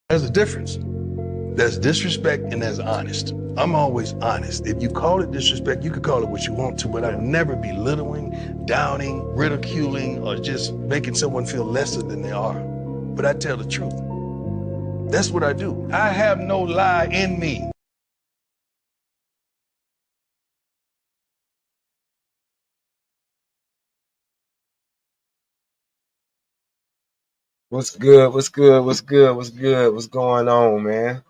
There's a difference. There's disrespect and there's honest. I'm always honest. If you call it disrespect, you can call it what you want to, but I'll never be belittling, downing, ridiculing, or just making someone feel lesser than they are. But I tell the truth. That's what I do. I have no lie in me. What's good? What's good? What's good? What's good? What's going on, man?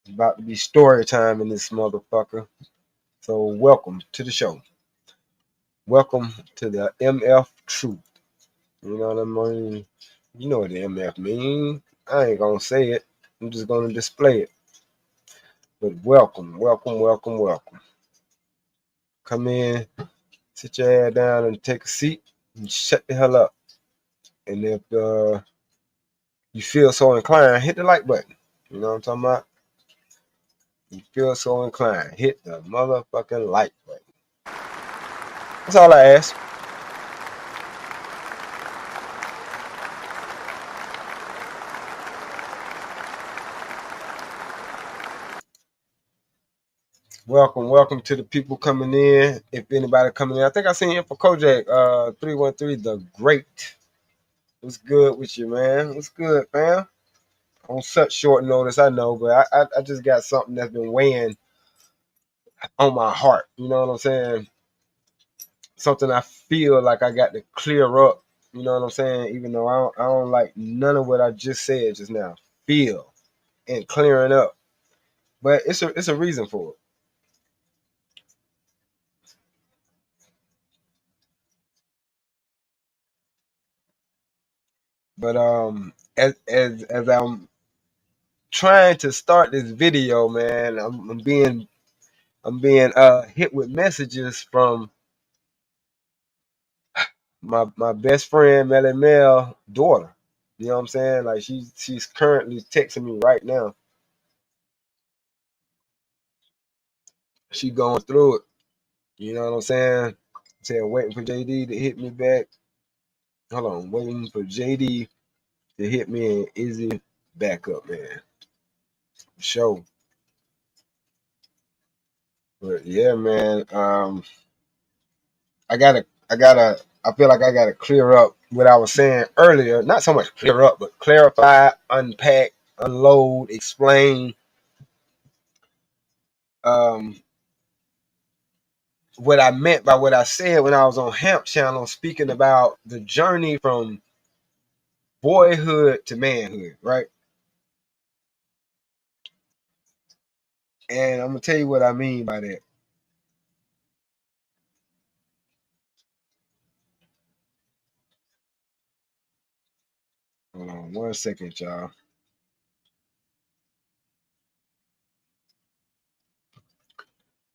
It's about to be story time in this motherfucker. So welcome to the show. Welcome to the MF Truth. You know what I mean? You know what the MF mean. I ain't gonna say it. I'm just gonna display it. But welcome, welcome, welcome, welcome. Come in, sit your ass down and take a seat and shut the hell up. And if you feel so inclined, hit the like button. You know what I'm talking about? You feel so inclined, hit the motherfucking like button. That's all I ask. Welcome, welcome to the people coming in. If anybody coming in, I think I seen him for Kojak, 313, the great. What's good with you, man? What's good, fam? On such short notice, I know, but I just got something that's been weighing on my heart. You know what I'm saying? Something I feel like I got to clear up. You know what I'm saying? Even though I don't like none of what I just said just now. Feel and clearing up, but it's a reason for it. But as I'm trying to start this video, man, I'm being hit with messages from my best friend Melly Mel daughter. You know what I'm saying? Like she's currently texting me right now. She going through it. You know what I'm saying? Saying waiting for JD to hit me back. Hold on, waiting for JD to hit me and Izzy back up, man. Show. But yeah, man. I feel like I gotta clear up what I was saying earlier. Not so much clear up, but clarify, unpack, unload, explain um, what I meant by what I said when I was on Hemp Channel speaking about the journey from boyhood to manhood, right? And I'm gonna tell you what I mean by that. Hold on 1 second, y'all.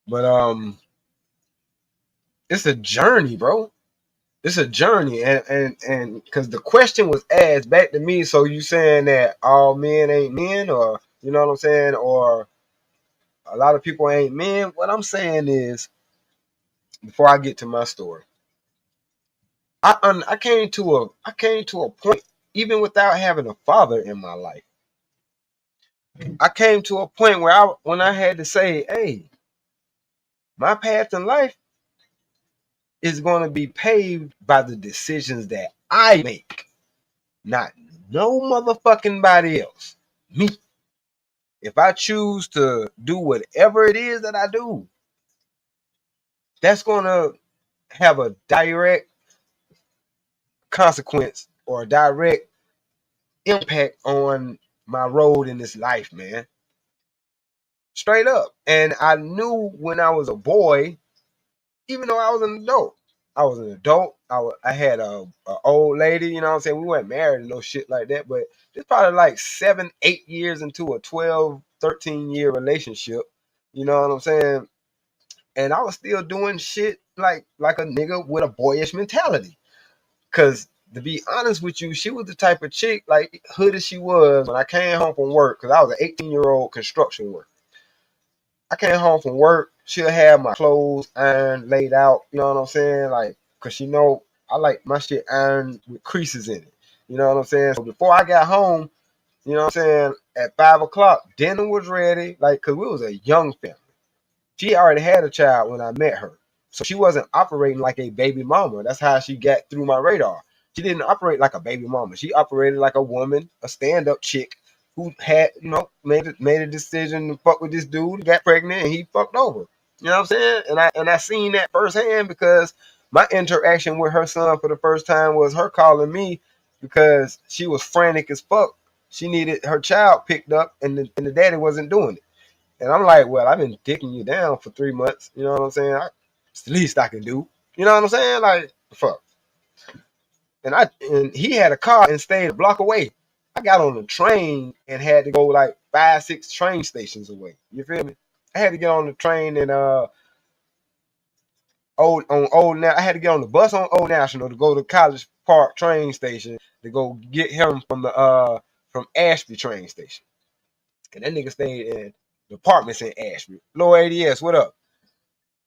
But it's a journey, bro. It's a journey, and because the question was asked back to me, so you saying that all men ain't men, or you know what I'm saying, or a lot of people ain't men. What I'm saying is, before I get to my story, I came to a point, even without having a father in my life, I came to a point where when I had to say, hey, my path in life is going to be paved by the decisions that I make, not no motherfucking body else. Me. If I choose to do whatever it is that I do, that's going to have a direct consequence or a direct impact on my road in this life, man. Straight up. And I knew when I was a boy, even though I was an adult, I was an adult. I had a old lady, you know what I'm saying? We weren't married and no shit like that, but it's probably like 7, 8 years into a 12, 13-year relationship. You know what I'm saying? And I was still doing shit like a nigga with a boyish mentality. Cause to be honest with you, she was the type of chick, like hood as she was, when I came home from work, cause I was an 18-year-old construction worker. I came home from work, she'll have my clothes ironed, laid out, you know what I'm saying? Like, cause she know I like my shit ironed with creases in it. You know what I'm saying? So before I got home, You know what I'm saying? At 5 o'clock, dinner was ready. Like, cause we was a young family. She already had a child when I met her. So she wasn't operating like a baby mama. That's how she got through my radar. She didn't operate like a baby mama. She operated like a woman, a stand-up chick who had, made a decision to fuck with this dude, got pregnant, and he fucked over. You know what I'm saying? And I seen that firsthand because my interaction with her son for the first time was her calling me because she was frantic as fuck. She needed her child picked up, and the daddy wasn't doing it. And I'm like, well, I've been dicking you down for 3 months. You know what I'm saying? It's the least I can do. You know what I'm saying? Like, fuck. And he had a car and stayed a block away. I got on the train and had to go like 5, 6 train stations away. You feel me? I had to get on the train and I had to get on the bus on Old National to go to College Park train station to go get him from Ashby train station. And that nigga stayed in the apartments in Ashby. Low ADS, what up?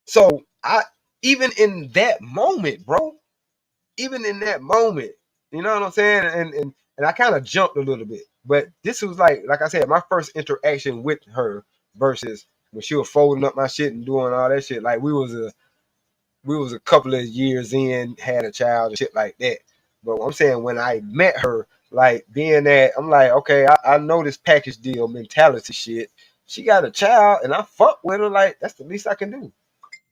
So I even in that moment, bro, even in that moment, you know what I'm saying? And I kind of jumped a little bit. But this was like I said, my first interaction with her versus when she was folding up my shit and doing all that shit. Like we was a couple of years in, had a child and shit like that. But I'm saying when I met her, like being that, I'm like, okay, I know this package deal mentality shit. She got a child and I fuck with her, like that's the least I can do.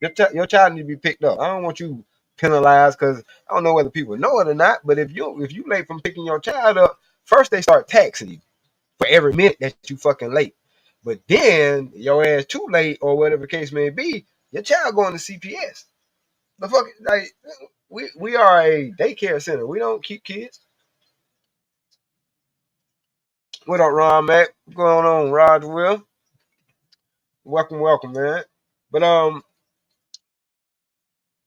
Your child need to be picked up. I don't want you penalized because I don't know whether people know it or not. But if you late from picking your child up, first they start taxing you for every minute that you fucking late. But then your ass too late or whatever the case may be, your child going to CPS. The fuck, like we are a daycare center. We don't keep kids. What up, Ron Mac? What's going on, Roger Will? Welcome, man. But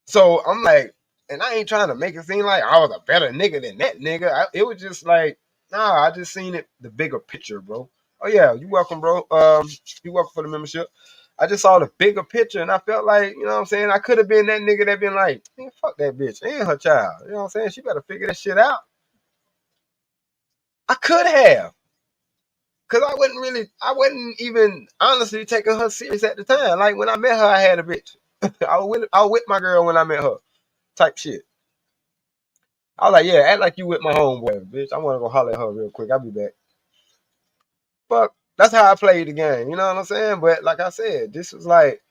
so I'm like, and I ain't trying to make it seem like I was a better nigga than that nigga. It was just like, nah, I just seen it, the bigger picture, bro. Oh yeah, you welcome, bro. You welcome for the membership. I just saw the bigger picture and I felt like, you know what I'm saying? I could have been that nigga that been like, man, fuck that bitch and her child. You know what I'm saying? She better figure that shit out. I could have. Cause I wasn't even honestly taking her serious at the time. Like when I met her, I had a bitch. I was with my girl when I met her, type shit. I was like, yeah, act like you with my homeboy, bitch. I want to go holler at her real quick. I'll be back. Fuck, that's how I played the game. You know what I'm saying? But like I said, this was like,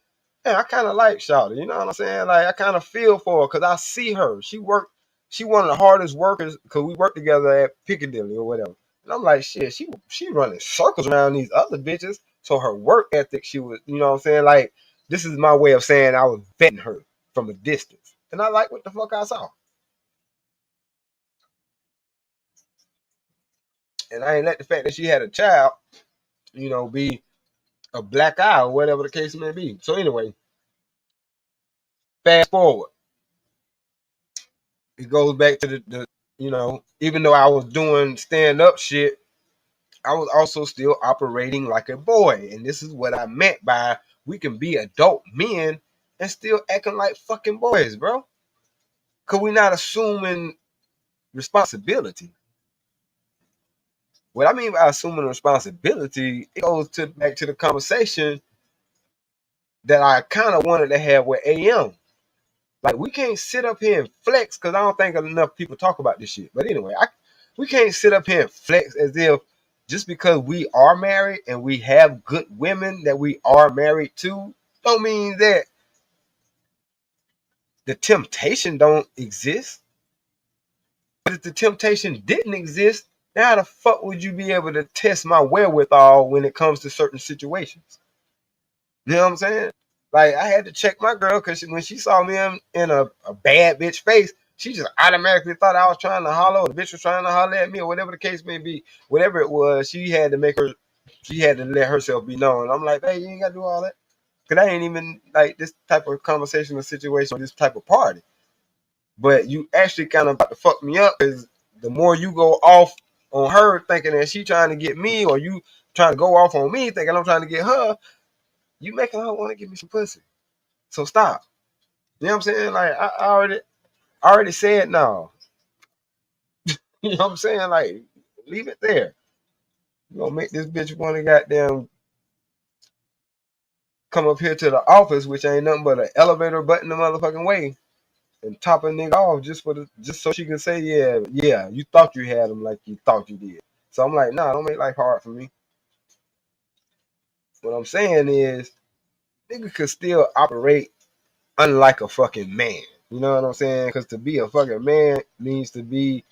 man, I kind of like Shawty. You know what I'm saying? Like I kind of feel for her because I see her. She worked. She one of the hardest workers because we worked together at Piccadilly or whatever. And I'm like, shit, she running circles around these other bitches. So her work ethic, she was, you know what I'm saying? Like this is my way of saying I was vetting her from a distance, and I like what the fuck I saw. And I ain't let the fact that she had a child, be a black eye or whatever the case may be. So anyway, fast forward. It goes back to even though I was doing stand up shit, I was also still operating like a boy. And this is what I meant by we can be adult men and still acting like fucking boys, bro. Cause we're not assuming responsibility. What I mean by assuming responsibility, it goes back to the conversation that I kind of wanted to have with AM. Like we can't sit up here and flex because I don't think enough people talk about this shit. But anyway, we can't sit up here and flex as if just because we are married and we have good women that we are married to, don't mean that the temptation don't exist. But if the temptation didn't exist, then how the fuck would you be able to test my wherewithal when it comes to certain situations? You know what I'm saying? Like I had to check my girl because when she saw me in a bad bitch face, she just automatically thought I was trying to holler, or the bitch was trying to holler at me, or whatever the case may be. Whatever it was, she had to let herself be known. I'm like, hey, you ain't gotta do all that. Cause I ain't even like this type of conversation or situation or this type of party. But you actually kind of about to fuck me up because the more you go off on her thinking that she trying to get me, or you trying to go off on me thinking I'm trying to get her, you making her want to give me some pussy. So stop. You know what I'm saying? Like I already said no. You know what I'm saying? Like leave it there. You gonna make this bitch want to goddamn come up here to the office, which ain't nothing but an elevator button the motherfucking way, and top a nigga off just so she can say, yeah, you thought you had him like you thought you did. So I'm like, nah, don't make life hard for me. What I'm saying is, nigga could still operate unlike a fucking man. You know what I'm saying? Because to be a fucking man means to be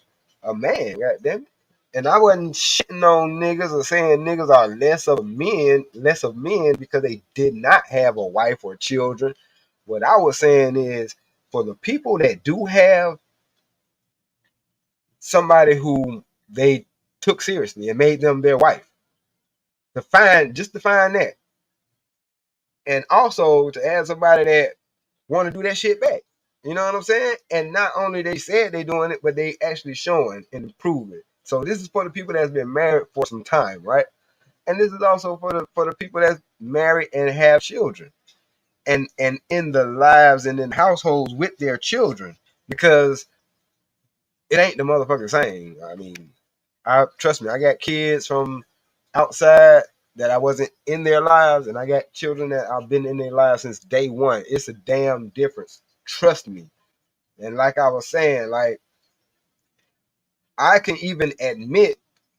a man. God damn it. And I wasn't shitting on niggas or saying niggas are less of men because they did not have a wife or children. What I was saying is, for the people that do have somebody who they took seriously and made them their wife, to find that. And also to add somebody that want to do that shit back. You know what I'm saying? And not only they said they doing it, but they actually showing and improving. So this is for the people that's been married for some time, right? And this is also for the people that's married and have children, and in the lives and in households with their children, because it ain't the motherfucking same. I mean, I trust me, I got kids from outside that I wasn't in their lives, and I got children that I've been in their lives since day one. It's a damn difference. Trust me. And like I was saying, like, I can even admit,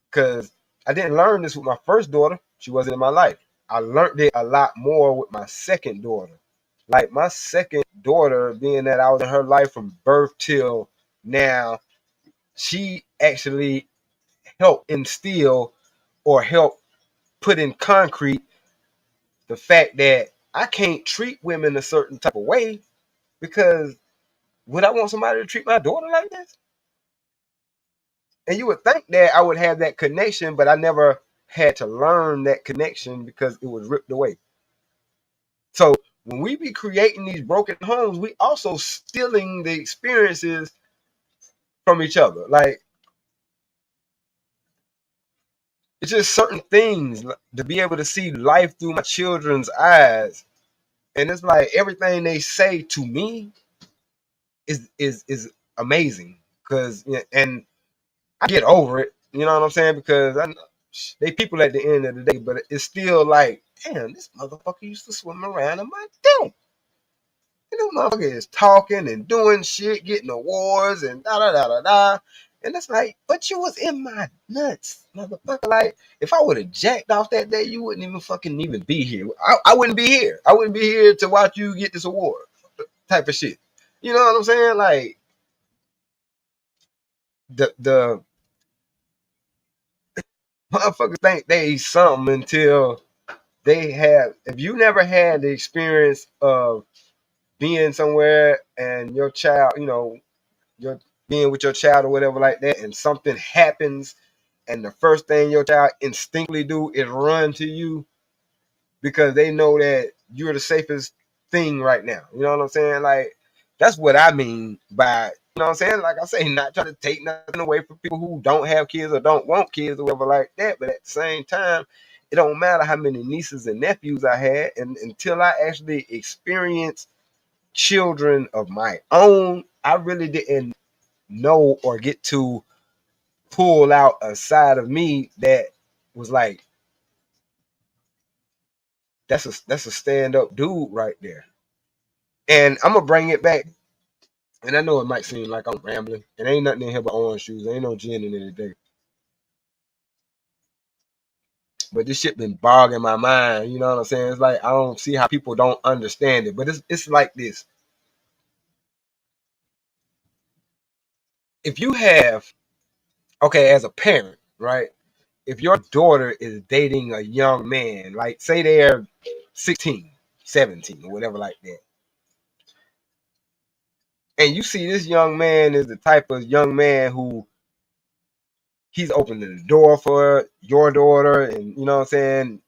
because I didn't learn this with my first daughter. She wasn't in my life. I learned it a lot more with my second daughter. Like my second daughter, being that I was in her life from birth till now, she actually helped instill or help put in concrete the fact that I can't treat women a certain type of way, because would I want somebody to treat my daughter like this? And you would think that I would have that connection, but I never had to learn that connection because it was ripped away. So when we be creating these broken homes, we also stealing the experiences from each other. Like, it's just certain things to be able to see life through my children's eyes. And it's like everything they say to me is amazing. Cause and I get over it, you know what I'm saying? Because they people at the end of the day, but it's still like, damn, this motherfucker used to swim around in my dick. And this motherfucker is talking and doing shit, getting awards and da da da da da. And it's like, but you was in my nuts, motherfucker. Like, if I would have jacked off that day, you wouldn't even be here. I wouldn't be here. I wouldn't be here to watch you get this award, type of shit. You know what I'm saying? Like, the motherfuckers think they something until they have. If you never had the experience of being somewhere and your child, you're being with your child or whatever like that, and something happens, and the first thing your child instinctively do is run to you because they know that you're the safest thing right now. You know what I'm saying? Like, that's what I mean by, you know what I'm saying? Like I say, not trying to take nothing away from people who don't have kids or don't want kids or whatever like that. But at the same time, it don't matter how many nieces and nephews I had, and until I actually experienced children of my own, I really didn't know or get to pull out a side of me that was like, that's a stand up dude right there. And I'm gonna bring it back. And I know it might seem like I'm rambling. And ain't nothing in here but orange juice. Ain't no gin in it today. But this shit been bogging my mind. You know what I'm saying? It's like I don't see how people don't understand it. But it's like this. If you have, okay, as a parent, right? If your daughter is dating a young man, like say they're 16, 17, or whatever like that, and you see this young man is the type of young man who he's opening the door for your daughter, and you know what I'm saying,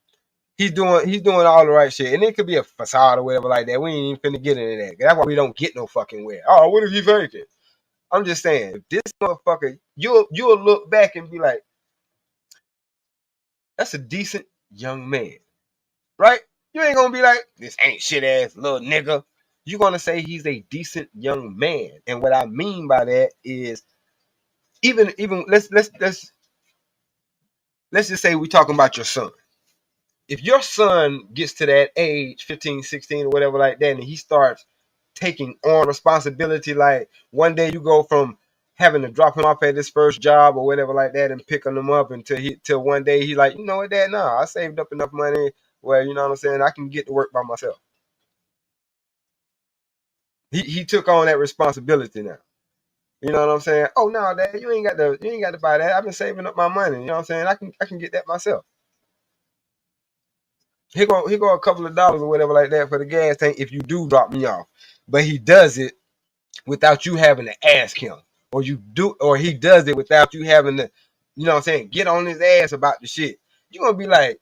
he's doing all the right shit, and it could be a facade or whatever like that. We ain't even finna get into that. That's why we don't get no fucking where. Oh, what if he faking? I'm just saying, if this motherfucker, you'll look back and be like, that's a decent young man, right? You ain't gonna be like, this ain't shit ass little nigga. You're gonna say he's a decent young man, and what I mean by that is, even let's let's just say we're talking about your son. If your son gets to that age, 15, 16, or whatever like that, and he starts taking on responsibility, like one day you go from having to drop him off at his first job or whatever like that and picking him up till one day he like, you know what, Dad, nah, I saved up enough money where, you know what I'm saying, I can get to work by myself. He took on that responsibility now. You know what I'm saying? Oh no, Dad, you ain't got to buy that. I've been saving up my money. You know what I'm saying? I can get that myself. He go a couple of dollars or whatever like that for the gas tank if you do drop me off. But he does it without you having to ask him. Or he does it without you having to, you know what I'm saying, get on his ass about the shit. You're gonna be like,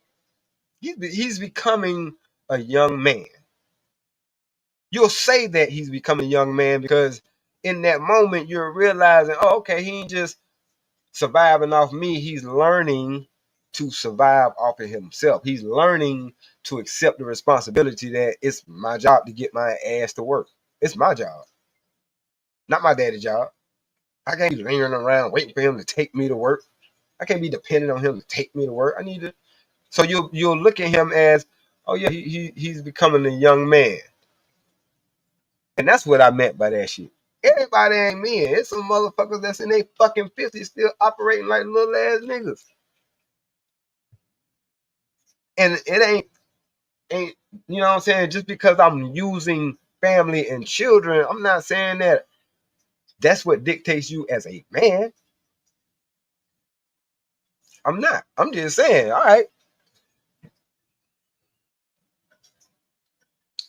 he's becoming a young man. You'll say that he's becoming a young man because in that moment you're realizing, oh, okay, he ain't just surviving off me. He's learning to survive off of himself. He's learning to accept the responsibility that it's my job to get my ass to work. It's my job, not my daddy's job. I can't be lingering around waiting for him to take me to work. I can't be dependent on him to take me to work. I need to. So you'll look at him as, oh yeah, he's becoming a young man, and that's what I meant by that shit. Everybody ain't men. It's some motherfuckers that's in their fucking 50s still operating like little ass niggas, and it ain't you know what I'm saying. Just because I'm using family and children, I'm not saying that that's what dictates you as a man. I'm not. I'm just saying, all right.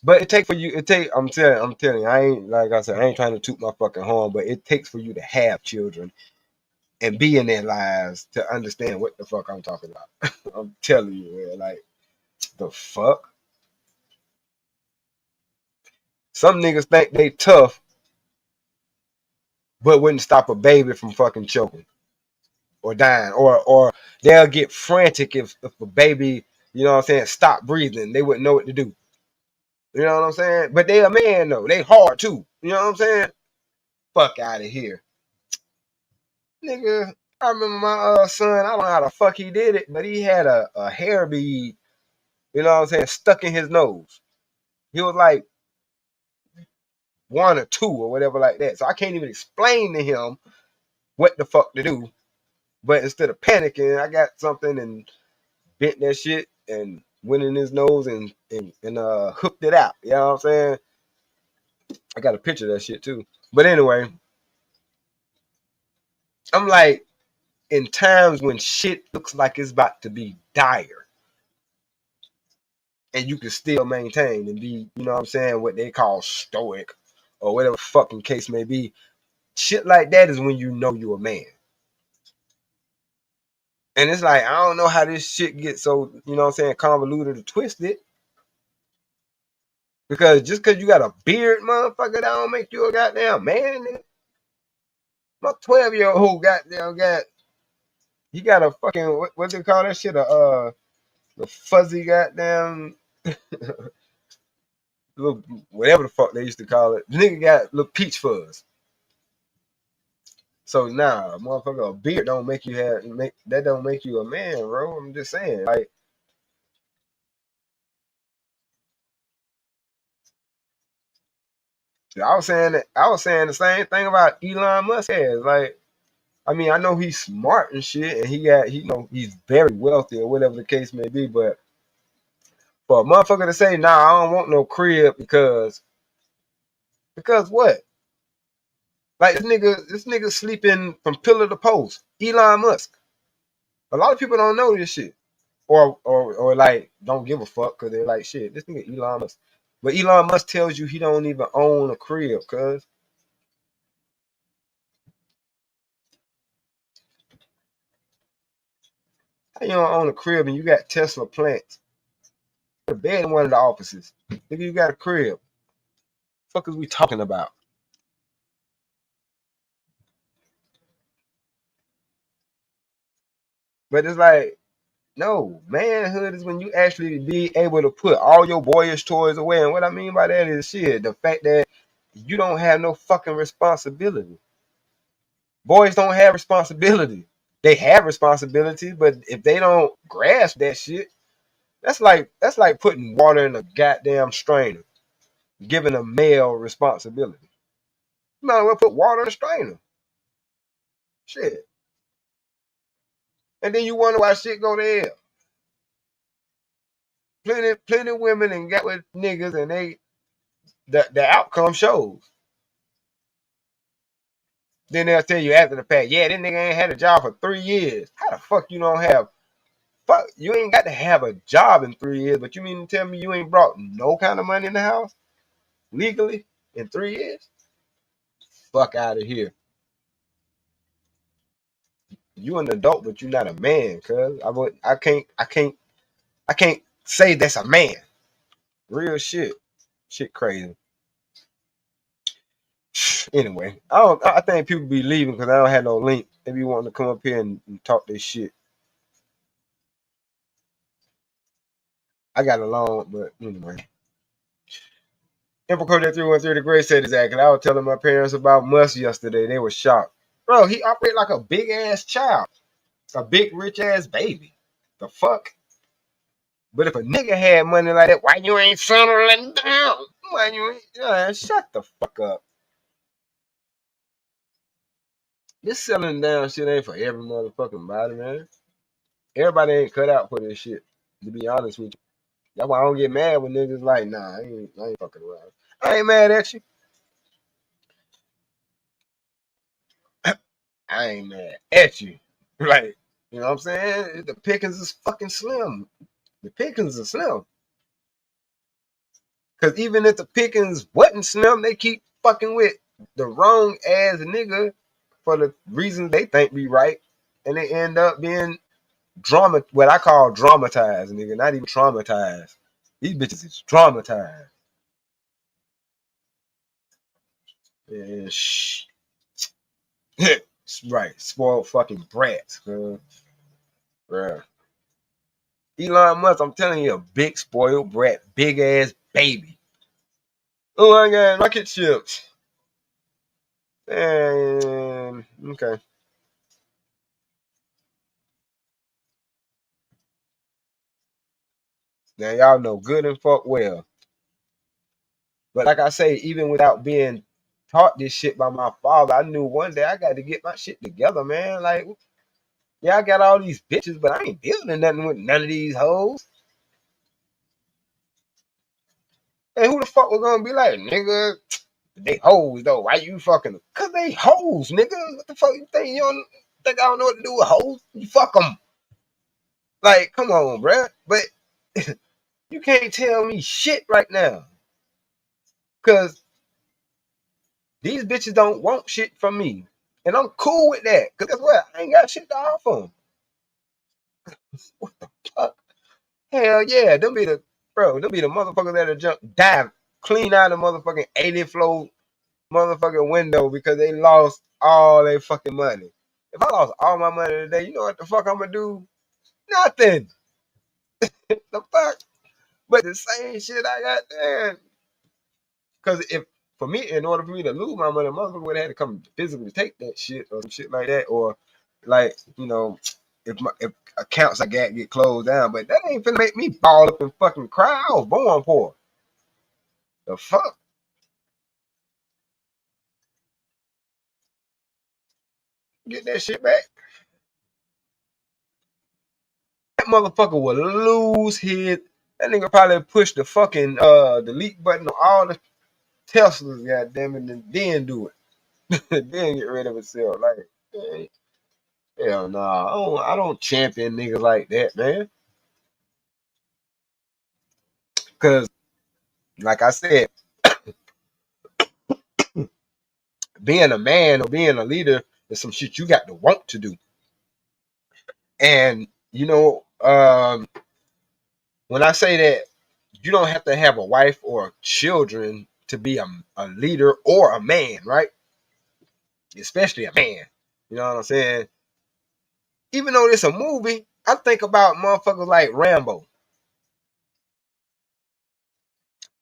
But it take for you. It take. I'm telling you. I ain't like I said. I ain't trying to toot my fucking horn. But it takes for you to have children and be in their lives to understand what the fuck I'm talking about. I'm telling you, man. Like the fuck. Some niggas think they tough, but wouldn't stop a baby from fucking choking or dying, or they'll get frantic if a baby, you know what I'm saying, stop breathing. They wouldn't know what to do. You know what I'm saying? But they a man though. They hard too. You know what I'm saying? Fuck out of here. Nigga, I remember my son, I don't know how the fuck he did it, but he had a hair bead, you know what I'm saying, stuck in his nose. He was like 1 or 2 or whatever like that. So I can't even explain to him what the fuck to do. But instead of panicking, I got something and bent that shit and went in his nose and hooked it out. You know what I'm saying? I got a picture of that shit too. But anyway, I'm like, in times when shit looks like it's about to be dire, and you can still maintain and be, you know what I'm saying, what they call stoic or whatever fucking case may be. Shit like that is when you know you're a man. And it's like, I don't know how this shit gets so, you know what I'm saying, convoluted or twisted. Because just because you got a beard, motherfucker, that don't make you a goddamn man. Nigga. My 12-year-old goddamn he got a fucking, what they call that shit? The fuzzy goddamn little whatever the fuck they used to call it. The nigga got little peach fuzz. So nah, motherfucker, a beard don't make you that don't make you a man, bro. I'm just saying, like, I was saying the same thing about Elon Musk has. Like, I mean, I know he's smart and shit, and he's very wealthy or whatever the case may be, but for a motherfucker to say, nah, I don't want no crib because what? Like this nigga sleeping from pillar to post. Elon Musk. A lot of people don't know this shit. Or like don't give a fuck because they're like, shit, this nigga Elon Musk. But Elon Musk tells you he don't even own a crib, cuz. How you don't own a crib and you got Tesla plants? A bed in one of the offices. Nigga, you got a crib. Fuck is we talking about? But it's like, no, manhood is when you actually be able to put all your boyish toys away. And what I mean by that is shit, the fact that you don't have no fucking responsibility. Boys don't have responsibility. They have responsibilities, but if they don't grasp that shit, that's like putting water in a goddamn strainer, giving a male responsibility. You might as well put water in a strainer. Shit. And then you wonder why shit go to hell. Plenty women and got with niggas and the outcome shows. Then they'll tell you after the fact, yeah, this nigga ain't had a job for 3 years. How the fuck you don't have fuck you ain't got to have a job in 3 years, but you mean to tell me you ain't brought no kind of money in the house legally in 3 years? Fuck out of here. You an adult, but you're not a man, cuz I can't say that's a man. Real shit. Shit crazy. Anyway, I think people be leaving because I don't have no link. They be wanting to come up here and talk this shit. I got along, but anyway. Info that 313 the Gray said exactly. I was telling my parents about Mus yesterday. They were shocked. Bro, he operated like a big ass child. A big rich ass baby. The fuck? But if a nigga had money like that, why you ain't settling down? Why you ain't shut the fuck up. This settling down shit ain't for every motherfucking body, man. Everybody ain't cut out for this shit, to be honest with you. That's why I don't get mad when niggas like, nah, I ain't fucking around. I ain't mad at you. I ain't mad at you. Like, you know what I'm saying? The pickings is fucking slim. The pickings are slim. Because even if the pickings wasn't slim, they keep fucking with the wrong ass nigga for the reasons they think be right. And they end up being what I call dramatized, nigga. Not even traumatized. These bitches is traumatized. And shh. Right. Spoiled fucking brats, bro. Elon Musk, I'm telling you, a big spoiled brat, big ass baby. Oh my god, rocket ships. And okay. Now y'all know good and fuck well. But like I say, even without being taught this shit by my father, I knew one day I got to get my shit together, man. Like, yeah, I got all these bitches, but I ain't building nothing with none of these hoes. And who the fuck was gonna be like, nigga, they hoes though. Why you fucking them? Cause they hoes, nigga. What the fuck you think? You don't think I don't know what to do with hoes? You fuck them. Like, come on, bruh. But you can't tell me shit right now. Cause these bitches don't want shit from me. And I'm cool with that. Cause guess what? I ain't got shit to offer them. What the fuck? Hell yeah. Them be the motherfuckers that'll dive, clean out the motherfucking 80 floor motherfucking window because they lost all their fucking money. If I lost all my money today, you know what the fuck I'm gonna do? Nothing. The fuck? But the same shit I got there. Cause if for me, in order for me to lose my money, motherfucker would have had to come physically take that shit or some shit like that, or like, you know, if accounts I got get closed down, but that ain't finna make me ball up and fucking cry. I was born poor. The fuck? Get that shit back. That motherfucker would lose his. That nigga probably push the fucking delete button on all the Teslas, goddamn it, and then do it. Then get rid of itself. Like, hey, hell nah. I don't champion niggas like that, man. Cause like I said, being a man or being a leader is some shit you got to want to do. And you know, when I say that, you don't have to have a wife or children to be a leader or a man, right? Especially a man. You know what I'm saying? Even though it's a movie, I think about motherfuckers like Rambo.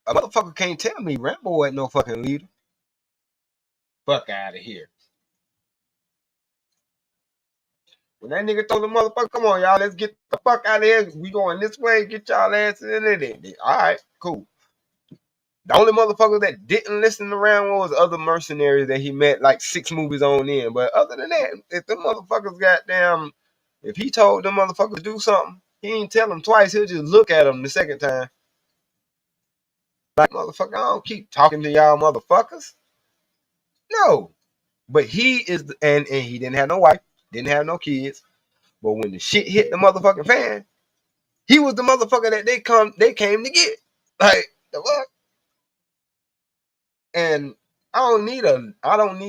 A motherfucker can't tell me Rambo ain't no fucking leader. Fuck out of here. When that nigga told the motherfucker, come on, y'all, let's get the fuck out of here. We going this way, get y'all asses in it. All right, cool. The only motherfucker that didn't listen around was other mercenaries that he met like 6 movies on in. But other than that, if the motherfuckers goddamn, if he told them motherfuckers to do something, he ain't tell them twice. He'll just look at them the second time. Like, motherfucker, I don't keep talking to y'all motherfuckers. No. But he is, and he didn't have no wife, didn't have no kids. But when the shit hit the motherfucking fan, he was the motherfucker that they came to get. Like, the fuck? And I don't need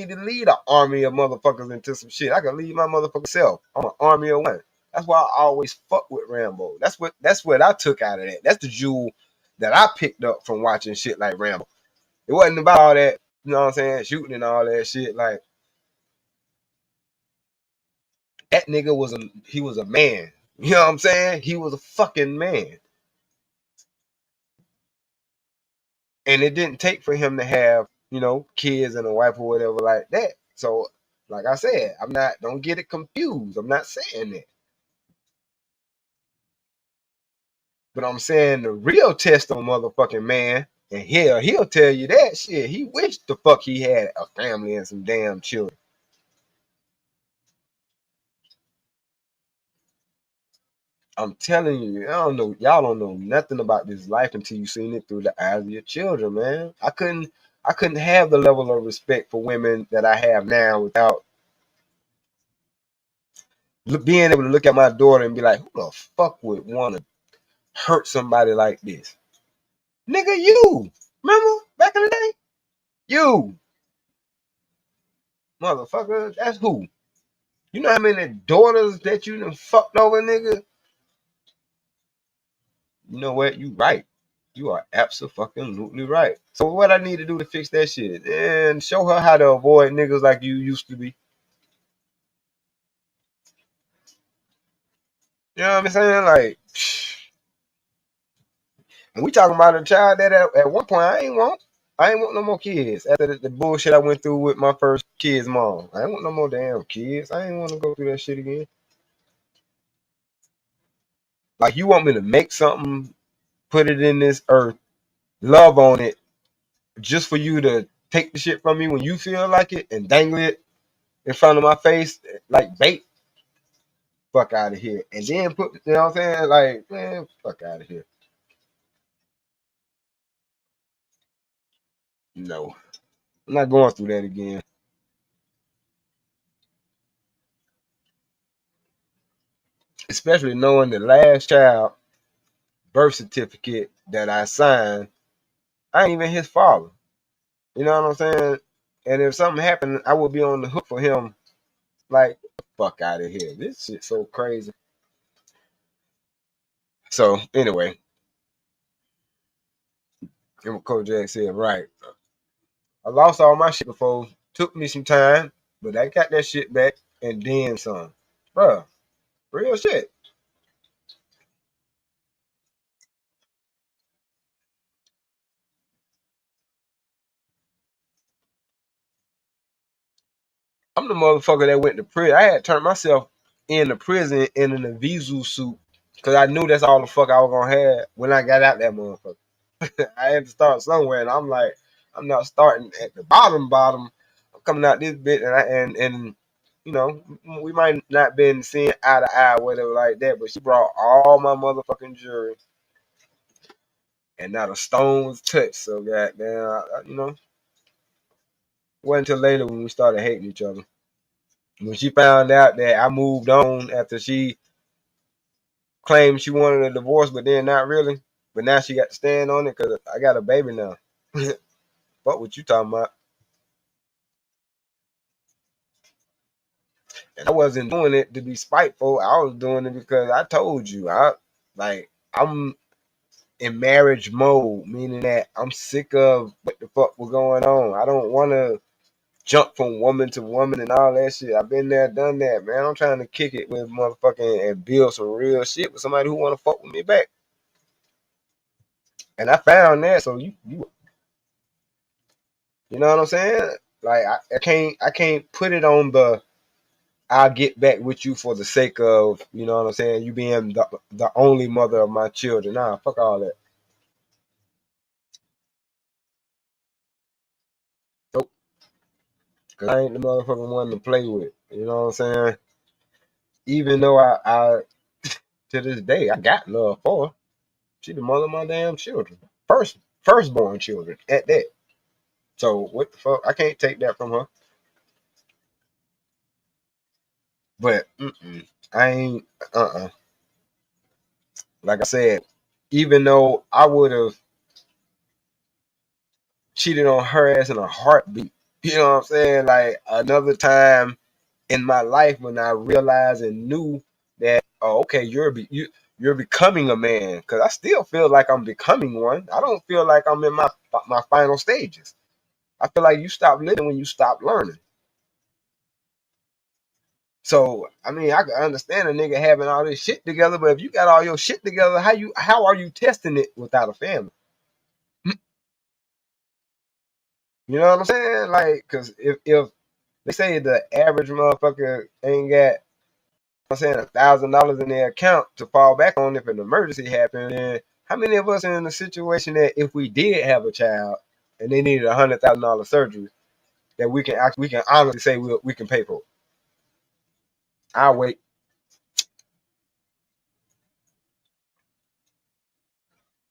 to lead an army of motherfuckers into some shit. I can lead my motherfucking self. I'm an army of one. That's why I always fuck with Rambo. That's what I took out of that. That's the jewel that I picked up from watching shit like Rambo. It wasn't about all that, you know what I'm saying, shooting and all that shit. Like, that nigga was a man. You know what I'm saying? He was a fucking man. And it didn't take for him to have, kids and a wife or whatever like that. So, like I said, don't get it confused. I'm not saying that. But I'm saying the real test of a motherfucking man, and he'll tell you that shit. He wished the fuck he had a family and some damn children. I'm telling you, y'all don't know nothing about this life until you seen it through the eyes of your children, man. I couldn't have the level of respect for women that I have now without being able to look at my daughter and be like, who the fuck would want to hurt somebody like this? Nigga, you. Remember back in the day? You. Motherfucker, that's who. You know how many daughters that you done fucked over, nigga? You know what? You right. You are absolutely right. So what I need to do to fix that shit? And show her how to avoid niggas like you used to be. You know what I'm saying? Like, and we talking about a child that at one point I ain't want. I ain't want no more kids. After the bullshit I went through with my first kid's mom. I ain't want no more damn kids. I ain't want to go through that shit again. Like, you want me to make something, put it in this earth, love on it, just for you to take the shit from me when you feel like it and dangle it in front of my face like bait? Fuck out of here. And then put, you know what I'm saying? Like, man, fuck out of here. No, I'm not going through that again. Especially knowing the last child birth certificate that I signed, I ain't even his father. You know what I'm saying? And if something happened, I would be on the hook for him. Like, fuck out of here. This shit's so crazy. So, anyway, and what Coach Jack said, right. I lost all my shit before. Took me some time, but I got that shit back and then some. Bruh, real shit. I'm the motherfucker that went to prison. I had turned myself into prison in an Avizu suit because I knew that's all the fuck I was gonna have when I got out that motherfucker. I had to start somewhere, and I'm like, I'm not starting at the bottom. I'm coming out this bit, and we might not been seeing eye to eye, whatever like that, but she brought all my motherfucking jewelry, and not a stone was touched. So goddamn, wasn't until later when we started hating each other. When she found out that I moved on after she claimed she wanted a divorce, but then not really. But now she got to stand on it because I got a baby now. What you talking about? And I wasn't doing it to be spiteful. I was doing it because I told you. I'm in marriage mode, meaning that I'm sick of what the fuck was going on. I don't want to jump from woman to woman and all that shit. I've been there, done that, man. I'm trying to kick it with motherfucking and build some real shit with somebody who want to fuck with me back. And I found that, so you know what I'm saying? Like, I can't put it on the I'll get back with you for the sake of, you know what I'm saying, you being the only mother of my children. Nah, fuck all that. Nope. Cause I ain't the motherfucking one to play with. You know what I'm saying? Even though I to this day I got love for her. She the mother of my damn children. Firstborn children at that. So what the fuck? I can't take that from her. But I ain't like I said, even though I would have cheated on her ass in a heartbeat. You know what I'm saying? Like another time in my life when I realized and knew that, oh, okay, you're becoming a man. Because I still feel like I'm becoming one. I don't feel like I'm in my final stages. I feel like you stop living when you stop learning. So I mean, I can understand a nigga having all this shit together, but if you got all your shit together, how are you testing it without a family? You know what I'm saying? Like, cause if they say the average motherfucker ain't got, I'm saying, $1,000 in their account to fall back on if an emergency happened, then how many of us are in a situation that if we did have a child and they needed $100,000 surgery, that we can honestly say we can pay for it? I'll wait,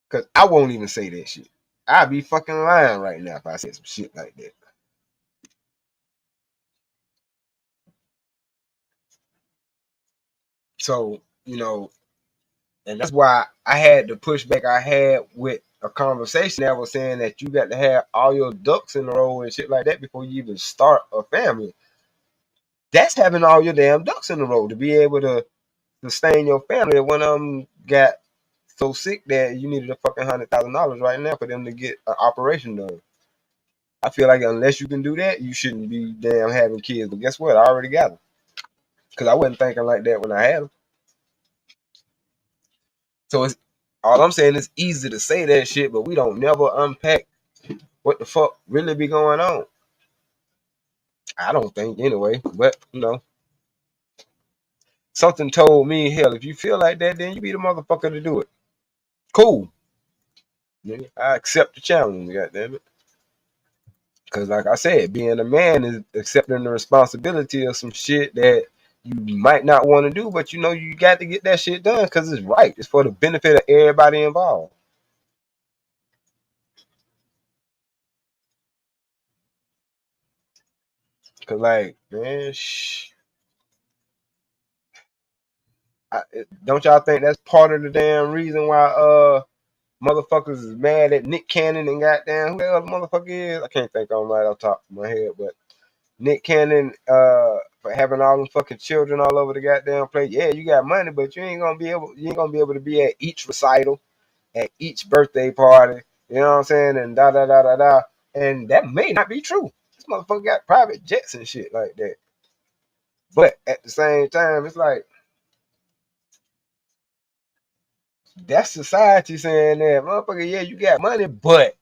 cause I won't even say that shit. I'd be fucking lying right now if I said some shit like that. So, and that's why I had the pushback I had with a conversation that was saying that you got to have all your ducks in a row and shit like that before you even start a family. That's having all your damn ducks in a row to be able to sustain your family. If one of them got so sick that you needed a fucking $100,000 right now for them to get an operation done. I feel like unless you can do that, you shouldn't be damn having kids. But guess what? I already got them because I wasn't thinking like that when I had them. So it's all I'm saying is easy to say that shit, but we don't never unpack what the fuck really be going on. I don't think anyway, but something told me, hell, if you feel like that, then you be the motherfucker to do it. Cool. Nigga, I accept the challenge, goddamn it. Cause like I said, being a man is accepting the responsibility of some shit that you might not want to do, but you got to get that shit done because it's right. It's for the benefit of everybody involved. Cause like, man, don't y'all think that's part of the damn reason why motherfuckers is mad at Nick Cannon and goddamn who the other motherfucker is? I can't think on right off the top of my head, but Nick Cannon for having all them fucking children all over the goddamn place. Yeah, you got money, but you ain't gonna be able to be at each recital, at each birthday party. You know what I'm saying? And da da da da da. And that may not be true. This motherfucker got private jets and shit like that. But at the same time, it's like that's society saying that, motherfucker, yeah, you got money, but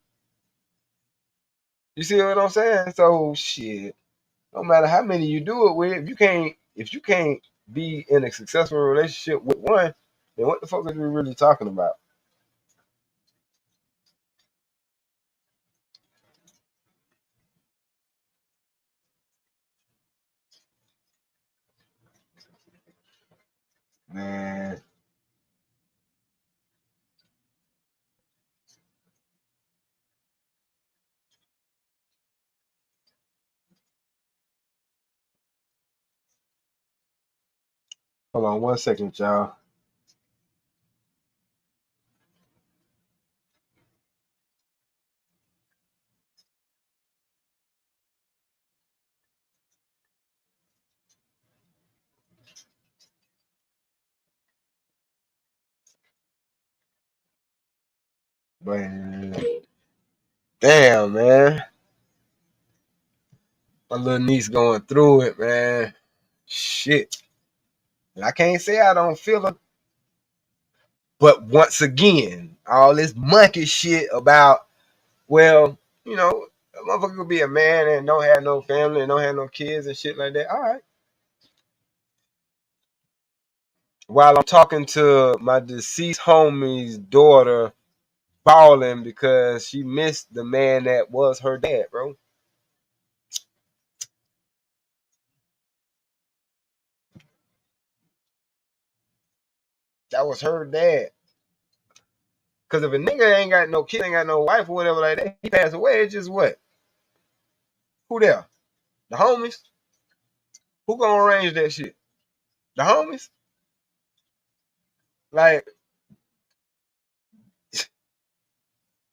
you see what I'm saying? So shit, no matter how many you do it with, if you can't be in a successful relationship with one, then what the fuck is we really talking about? Man, hold on 1 second, y'all. Man, damn, man. My little niece going through it, man. Shit. And I can't say I don't feel it, but once again, all this monkey shit about, well, a motherfucker could be a man and don't have no family and don't have no kids and shit like that. All right. while I'm talking to my deceased homie's daughter, bawling because she missed the man that was her dad, bro. That was her dad. Cause if a nigga ain't got no kid, ain't got no wife or whatever like that, he passed away, it's just what? Who there? The homies? Who gonna arrange that shit? The homies? Like,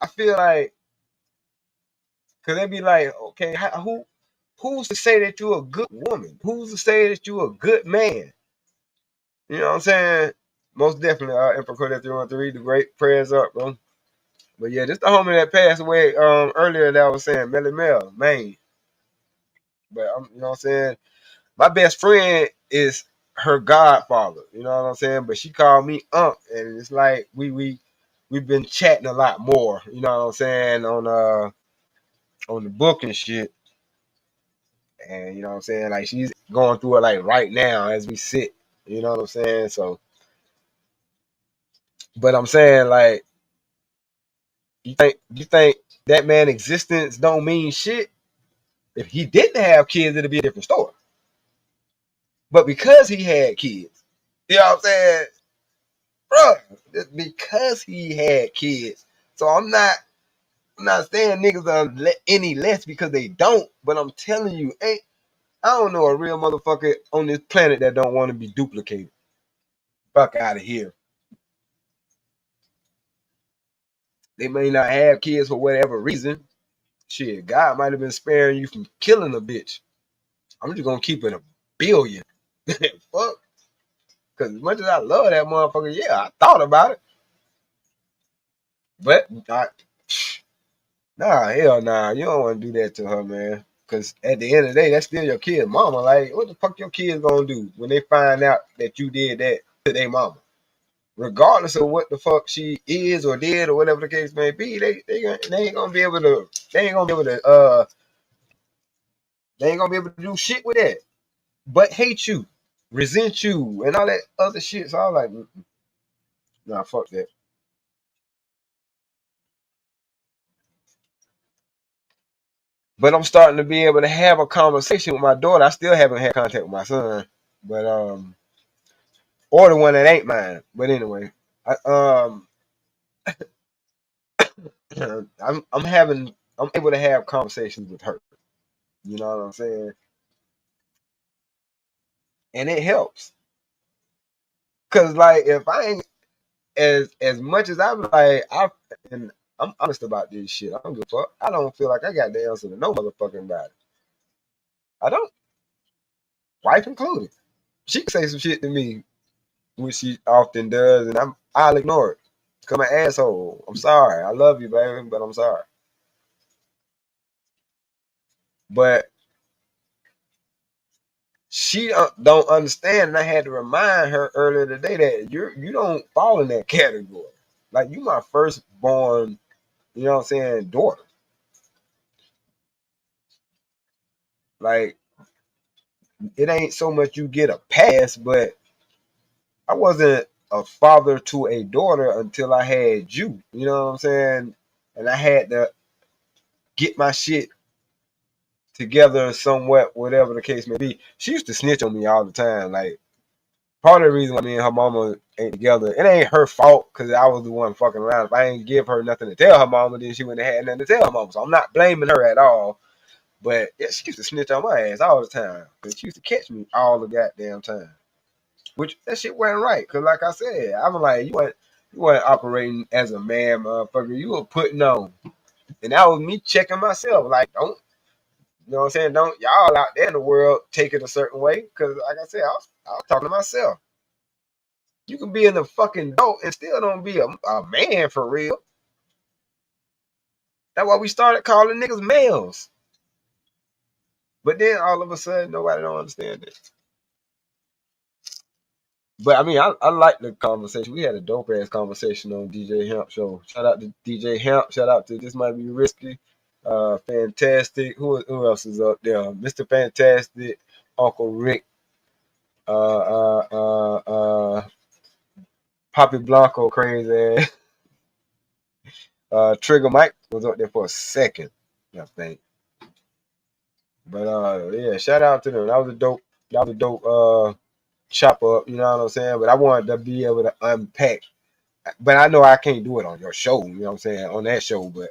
I feel like, cause they be like, okay, who's to say that you're a good woman? Who's to say that you're a good man? You know what I'm saying? Most definitely, Emperor Code 313, the great prayers up, bro. But yeah, this the homie that passed away earlier that I was saying, Melly Mel, man. But you know what I'm saying? My best friend is her godfather, you know what I'm saying? But she called me Unc, and it's like we've been chatting a lot more, you know what I'm saying, on the book and shit. And you know what I'm saying? Like she's going through it like right now as we sit. You know what I'm saying? So but I'm saying like you think that man existence don't mean shit? If he didn't have kids, it'd be a different story. But because he had kids, you know what I'm saying? Bro, because he had kids. So I'm not saying niggas are any less because they don't, but I'm telling you, I don't know a real motherfucker on this planet that don't want to be duplicated. Fuck out of here. They may not have kids for whatever reason. Shit, God might have been sparing you from killing a bitch. I'm just gonna keep it a billion. Fuck. Cause as much as I love that motherfucker, yeah, I thought about it. But nah, hell nah. You don't want to do that to her, man. Cause at the end of the day, that's still your kid's mama. Like, what the fuck your kids gonna do when they find out that you did that to their mama? Regardless of what the fuck she is or did or whatever the case may be, they ain't gonna be able to they ain't gonna be able to do shit with that. But hate you, resent you, and all that other shit. So I was like, nah, fuck that. But I'm starting to be able to have a conversation with my daughter. I still haven't had contact with my son, but or the one that ain't mine. But anyway, I, I'm able to have conversations with her. You know what I'm saying? And it helps. Cause like if I ain't as much as I'm like and I'm honest about this shit. I don't give a fuck. I don't feel like I got the answer to no motherfucking body. I don't. Wife included. She can say some shit to me, which she often does, and I'll ignore it. Cause I'm an asshole. I'm sorry. I love you, baby, but I'm sorry. But she don't understand, and I had to remind her earlier today that you don't fall in that category. Like you my firstborn, you know what I'm saying, daughter. Like it ain't so much you get a pass, but I wasn't a father to a daughter until I had you. You know what I'm saying? And I had to get my shit together somewhat, whatever the case may be. She used to snitch on me all the time. Like part of the reason why me and her mama ain't together, it ain't her fault because I was the one fucking around. If I ain't give her nothing to tell her mama, then she wouldn't have had nothing to tell her mama. So I'm not blaming her at all. But yeah, she used to snitch on my ass all the time. Cause she used to catch me all the goddamn time. Which that shit wasn't right. Cause like I said, I'm like, you weren't operating as a man, motherfucker. You were putting on. And that was me checking myself. Like, don't you know what I'm saying? Don't y'all out there in the world take it a certain way. Cause like I said, I was talking to myself. You can be in the fucking dope and still don't be a man for real. That's why we started calling niggas males. But then all of a sudden, nobody don't understand it. But I mean, I like the conversation. We had a dope ass conversation on DJ Hemp show. Shout out to DJ Hemp. Shout out to This Might Be Risky. Fantastic. Who else is up there? Mr. Fantastic, Uncle Rick. Uh, uh, uh, uh, Poppy Blanco crazy ass. Trigger Mike was up there for a second, I think. But yeah, shout out to them. That was a dope chop up, you know what I'm saying? But I wanted to be able to unpack. But I know I can't do it on your show, you know what I'm saying, on that show, but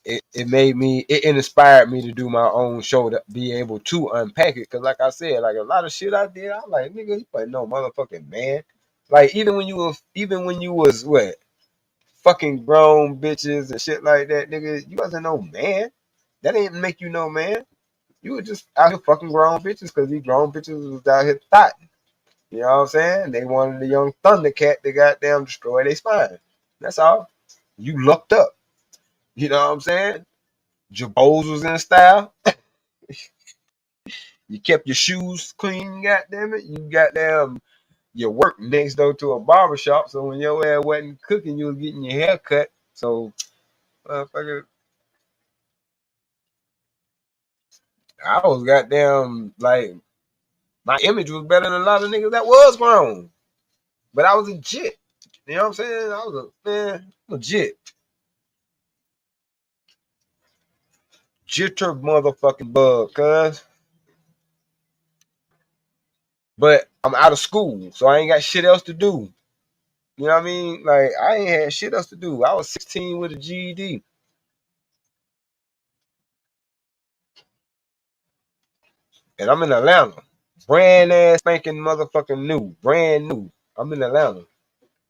it inspired me to do my own show to be able to unpack it. Cause like I said, like a lot of shit I did, I'm like, nigga, you ain't no motherfucking man. Like even when you was what, fucking grown bitches and shit like that, nigga, you wasn't no man. That didn't make you no man. You were just out here fucking grown bitches because these grown bitches was out here thotting. You know what I'm saying? They wanted the young Thundercat to goddamn destroy their spine. That's all. You looked up. You know what I'm saying? Jabos was in style. You kept your shoes clean, goddamn it. You goddamn your work next door to a barber shop. So when your ass wasn't cooking, you was getting your hair cut. So motherfucker, I was goddamn like my image was better than a lot of niggas that was grown. But I was a jit. You know what I'm saying? I was a man, legit. Jitter motherfucking bug, cuz. But I'm out of school, so I ain't got shit else to do. You know what I mean? Like, I ain't had shit else to do. I was 16 with a GED. And I'm in Atlanta. Brand ass spanking motherfucking new. Brand new. I'm in Atlanta.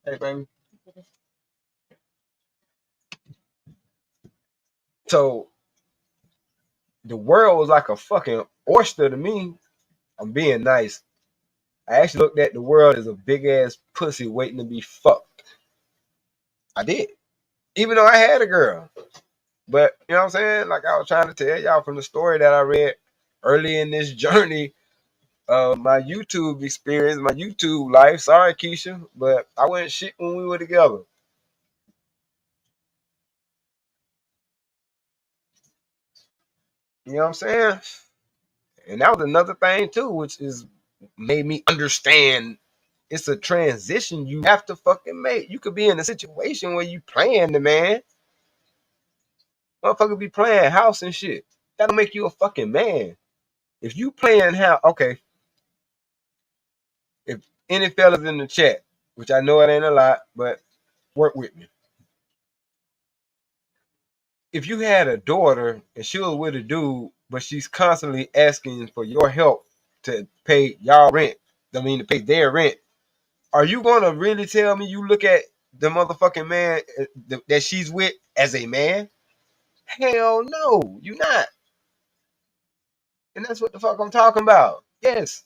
Hey, baby. So, the world was like a fucking oyster to me. I'm being nice. I actually looked at the world as a big ass pussy waiting to be fucked. I did. Even though I had a girl. But, you know what I'm saying? Like I was trying to tell y'all from the story that I read early in this journey, my YouTube experience, my YouTube life. Sorry, Keisha, but I went shit when we were together. You know what I'm saying? And that was another thing too, which is made me understand it's a transition you have to fucking make. You could be in a situation where you playing the man. Motherfucker be playing house and shit. That'll make you a fucking man. If you playing house, okay. If any fellas in the chat, which I know it ain't a lot, but work with me. If you had a daughter and she was with a dude, but she's constantly asking for your help to pay y'all rent, I mean to pay their rent, are you gonna really tell me you look at the motherfucking man that she's with as a man? Hell no, you not. And that's what the fuck I'm talking about. Yes.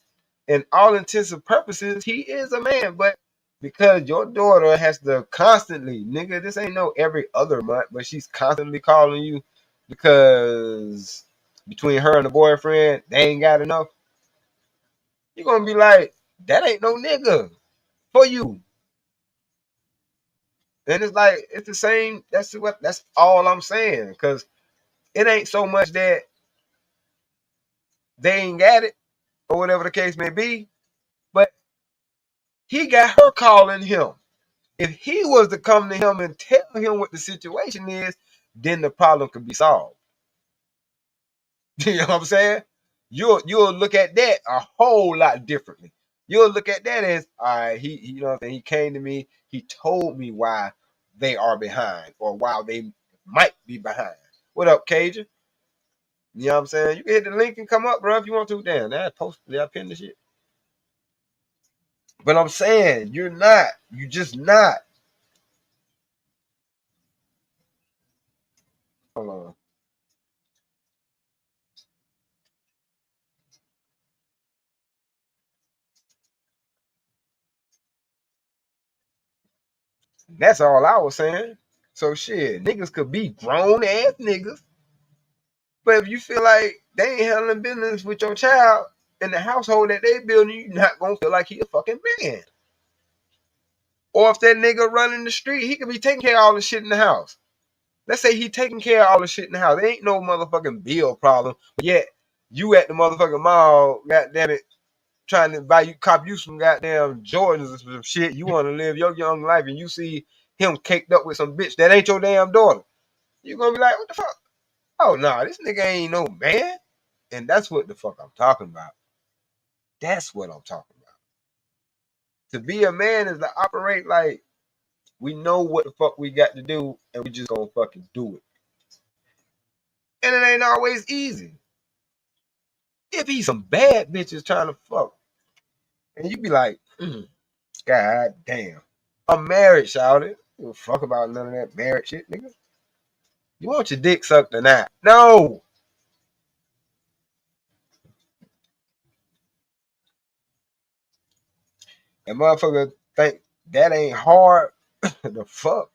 In all intents and purposes, he is a man, but because your daughter has to constantly, nigga, this ain't no every other month, but she's constantly calling you because between her and the boyfriend, they ain't got enough. You're gonna be like, that ain't no nigga for you. And it's like it's the same. That's all I'm saying. Cause it ain't so much that they ain't got it or whatever the case may be, but he got her calling him. If he was to come to him and tell him what the situation is, then the problem could be solved. You know what I'm saying? You'll look at that a whole lot differently. You'll look at that as, all right, he you know what I'm saying, he came to me, he told me why they are behind or why they might be behind. What up, Cajun? You know what I'm saying? You can hit the link and come up, bro, if you want to. Damn, that post, I pinned the shit. But I'm saying, you're not. You just not. Hold on. That's all I was saying. So shit, niggas could be grown ass niggas, but if you feel like they ain't handling business with your child in the household that they building, you're not gonna feel like he a fucking man. Or if that nigga running the street, he could be taking care of all the shit in the house. Let's say he taking care of all the shit in the house. There ain't no motherfucking bill problem. But yet you at the motherfucking mall, goddamn it, trying to buy you, cop you some goddamn Jordans or some shit. You want to live your young life, and you see him caked up with some bitch that ain't your damn daughter. You gonna be like, what the fuck? Oh no, nah, this nigga ain't no man. And that's what the fuck I'm talking about. That's what I'm talking about. To be a man is to operate like we know what the fuck we got to do, and we just gonna fucking do it. And it ain't always easy. It be some bad bitches trying to fuck. And you be like, God damn. I'm married, shouted. You don't fuck about none of that married shit, nigga. You want your dick sucked or not? No. And motherfucker think that ain't hard. The fuck?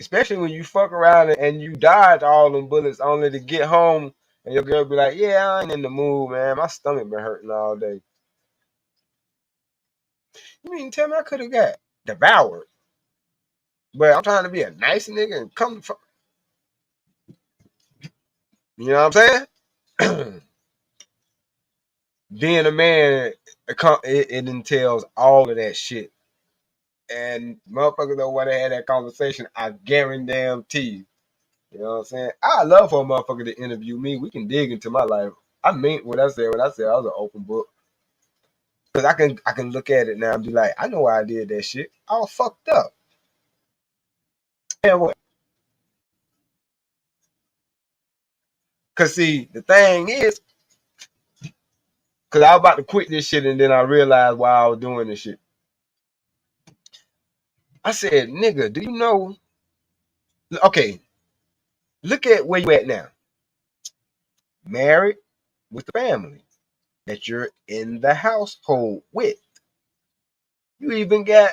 Especially when you fuck around and you dodge all them bullets only to get home and your girl be like, yeah, I ain't in the mood, man. My stomach been hurting all day. You mean tell me I could have got devoured? But I'm trying to be a nice nigga and come from, you know what I'm saying? Being a man, it entails all of that shit. And motherfuckers don't want to have that conversation. I guarantee you. You know what I'm saying? I love for a motherfucker to interview me. We can dig into my life. I meant what I said when I said I was an open book. Cause I can look at it now and be like, I know why I did that shit. I was fucked up. And what? Cause see, the thing is, cause I was about to quit this shit and then I realized why I was doing this shit. I said, nigga, do you know? Okay, look at where you at now. Married with the family that you're in the household with. You even got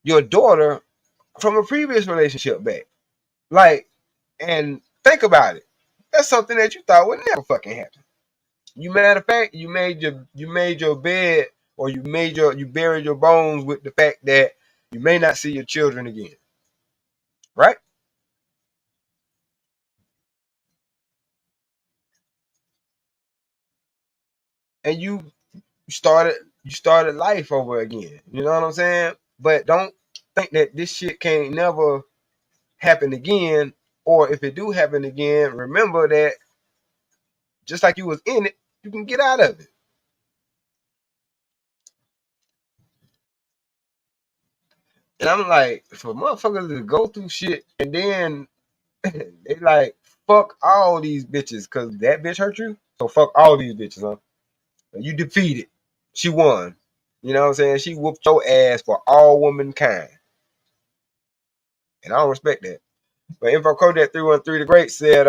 your daughter from a previous relationship back. Like, and think about it. That's something that you thought would never fucking happen. You matter of fact, you made your bed or you buried your bones with the fact that you may not see your children again. Right? And you started life over again. You know what I'm saying? But don't think that this shit can't never happen again. Or if it do happen again, remember that just like you was in it, you can get out of it. And I'm like, for motherfuckers to go through shit and then they like, fuck all these bitches because that bitch hurt you. So fuck all these bitches, huh? You defeated. She won. You know what I'm saying? She whooped your ass for all womankind. And I don't respect that. But Info Kodak 313 the Great said,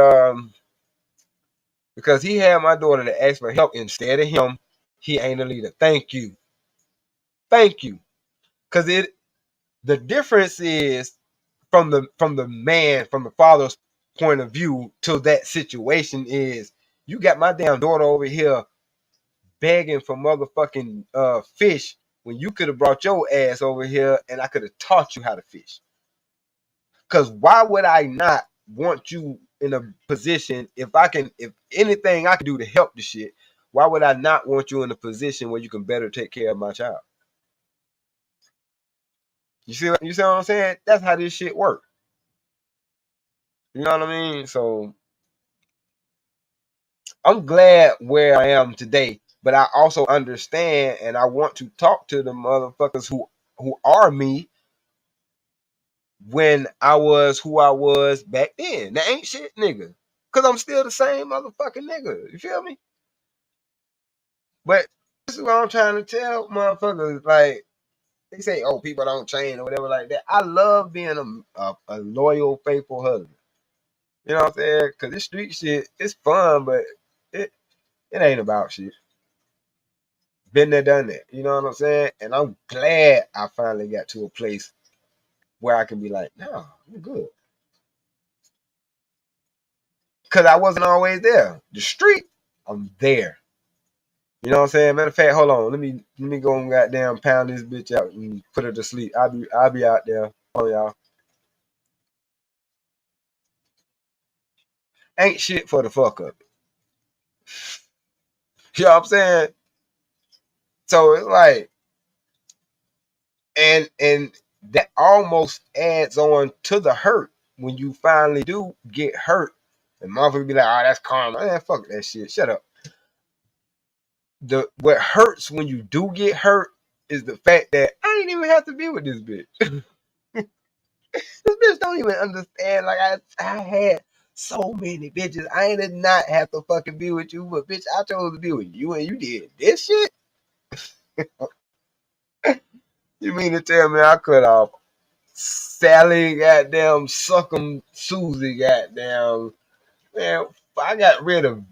because he had my daughter to ask for help instead of him, he ain't a leader. Thank you. Thank you. Because the difference is from the man, from the father's point of view to that situation is you got my damn daughter over here begging for motherfucking fish when you could have brought your ass over here and I could have taught you how to fish. Cause why would I not want you in a position if anything I can do to help the shit, why would I not want you in a position where you can better take care of my child? You see what I'm saying? That's how this shit works. You know what I mean? So I'm glad where I am today, but I also understand and I want to talk to the motherfuckers who are me when I was who I was back then. That ain't shit, nigga. Cause I'm still the same motherfucking nigga. You feel me? But this is what I'm trying to tell motherfuckers. Like they say, oh, people don't change or whatever like that. I love being a loyal, faithful husband. You know what I'm saying? Cause this street shit, it's fun, but it it ain't about shit. Been there, done that. You know what I'm saying? And I'm glad I finally got to a place where I can be like, no, I'm good. Cause I wasn't always there. The street, I'm there. You know what I'm saying? Matter of fact, hold on. Let me go and goddamn pound this bitch out and put her to sleep. I'll be out there. Oh y'all. ain't shit for the fuck of it. You know what I'm saying? So it's like, and that almost adds on to the hurt when you finally do get hurt. And motherfucker be like, "Oh, that's karma." Man, fuck that shit. Shut up. What hurts when you do get hurt is the fact that I ain't even have to be with this bitch. This bitch don't even understand. Like I had so many bitches. I did not have to fucking be with you, but bitch, I chose to be with you, and you did this shit. You mean to tell me I cut off Sally, goddamn, Suckum, Susie, goddamn, man? I got rid of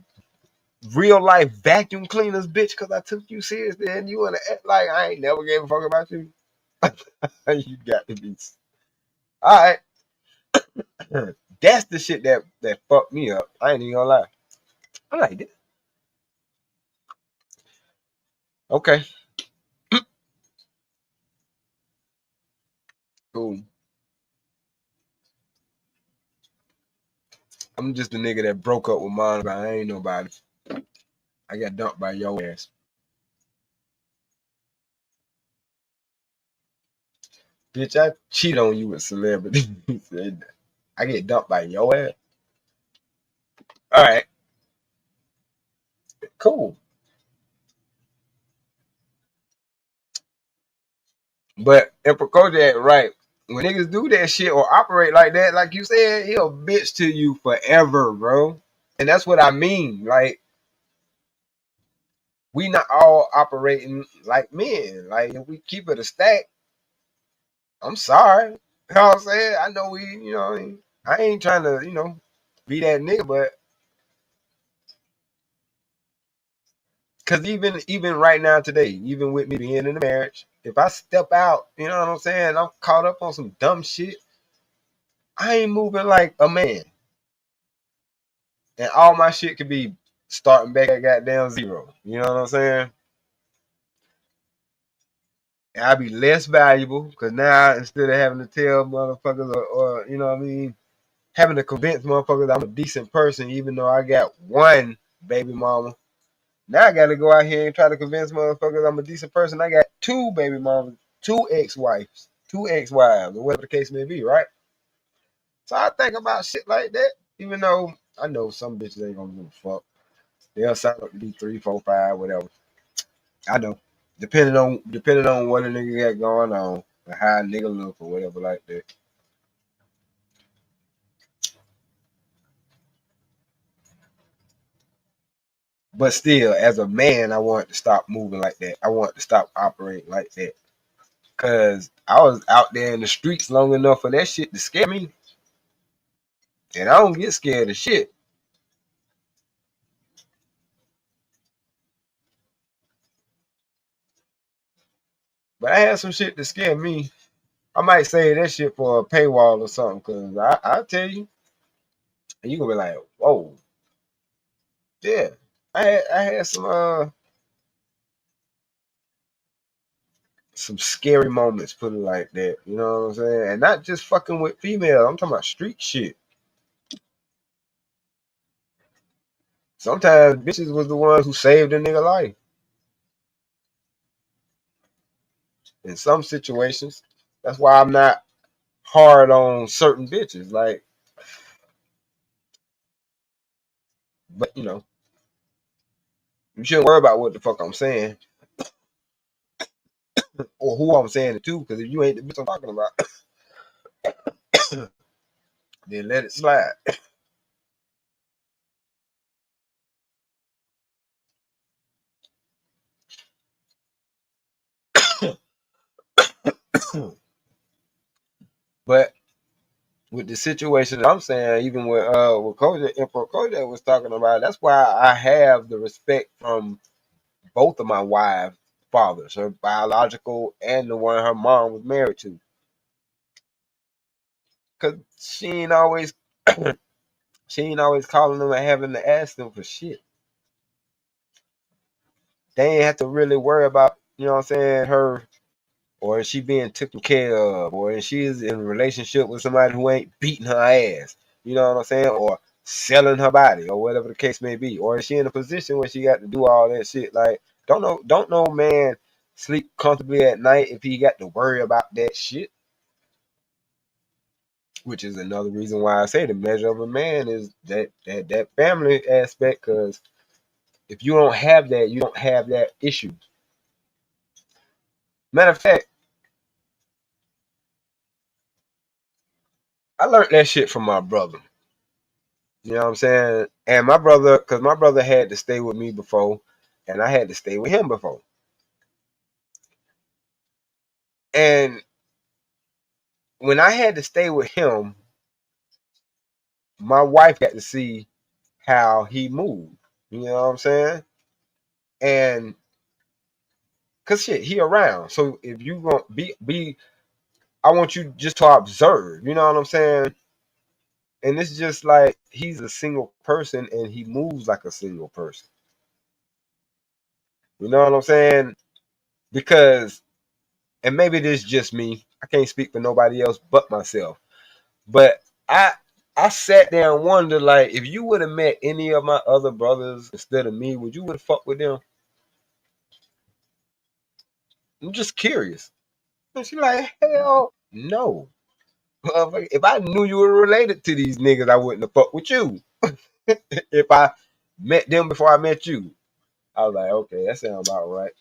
real life vacuum cleaners, bitch, because I took you seriously, and you wanna act like I ain't never gave a fuck about you. You got to be all right. That's the shit that fucked me up. I ain't even gonna lie. I like it. Okay, cool. I'm just a nigga that broke up with mine, but I ain't nobody. I got dumped by your ass. Bitch, I cheat on you with celebrity. I get dumped by your ass. All right, cool. But if Kojak right, when niggas do that shit or operate like that, like you said, he'll bitch to you forever, bro. And that's what I mean. Like, we not all operating like men. Like, if we keep it a stack, I'm sorry. You know what I'm saying? I know we, I ain't trying to, be that nigga, but because even right now today, even with me being in a marriage, if I step out, you know what I'm saying, I'm caught up on some dumb shit, I ain't moving like a man. And all my shit could be starting back at goddamn zero. You know what I'm saying? And I'd be less valuable because now instead of having to tell motherfuckers or you know what I mean, having to convince motherfuckers I'm a decent person, even though I got one baby mama. Now I got to go out here and try to convince motherfuckers I'm a decent person. I got two baby mamas, two ex-wives, two ex-wives, or whatever the case may be, right? So I think about shit like that, even though I know some bitches ain't gonna give a fuck. They'll sign up to be 3, 4, 5, whatever. I know. Depending on what a nigga got going on, or how a nigga look or whatever like that. But still, as a man, I want to stop moving like that. I want to stop operating like that. Cause I was out there in the streets long enough for that shit to scare me. And I don't get scared of shit. But I had some shit to scare me. I might say that shit for a paywall or something. Cause I'll tell you. And you gonna be like, whoa, yeah. I had some scary moments, put it like that. You know what I'm saying? And not just fucking with females. I'm talking about street shit. Sometimes bitches was the ones who saved a nigga life in some situations. That's why I'm not hard on certain bitches. Like, but you shouldn't worry about what the fuck I'm saying or who I'm saying it to. Because if you ain't the bitch I'm talking about, then let it slide. But with the situation that I'm saying, even with Kojak, Emperor Kojak was talking about, that's why I have the respect from both of my wives' fathers, her biological and the one her mom was married to. Cause she ain't always calling them and having to ask them for shit. They ain't have to really worry about, you know what I'm saying, her or is she being taken care of, or is she in a relationship with somebody who ain't beating her ass. You know what I'm saying? Or selling her body or whatever the case may be, or is she in a position where she got to do all that shit? Like, don't no man sleep comfortably at night if he got to worry about that shit. Which is another reason why I say the measure of a man is that family aspect. Because if you don't have that, you don't have that issue. Matter of fact, I learned that shit from my brother. You know what I'm saying? And my brother, because my brother had to stay with me before, and I had to stay with him before. And when I had to stay with him, my wife got to see how he moved. You know what I'm saying? And cause shit, he around. So if you gonna be, I want you just to observe. You know what I'm saying? And it's just like he's a single person and he moves like a single person. You know what I'm saying? Because, and maybe this is just me. I can't speak for nobody else but myself. But I sat there and wondered, like, if you would have met any of my other brothers instead of me, would you would have fucked with them? I'm just curious. And she like, hell no. If I knew you were related to these niggas, I wouldn't have fucked with you. If I met them before I met you, I was like, okay, that sounds about right.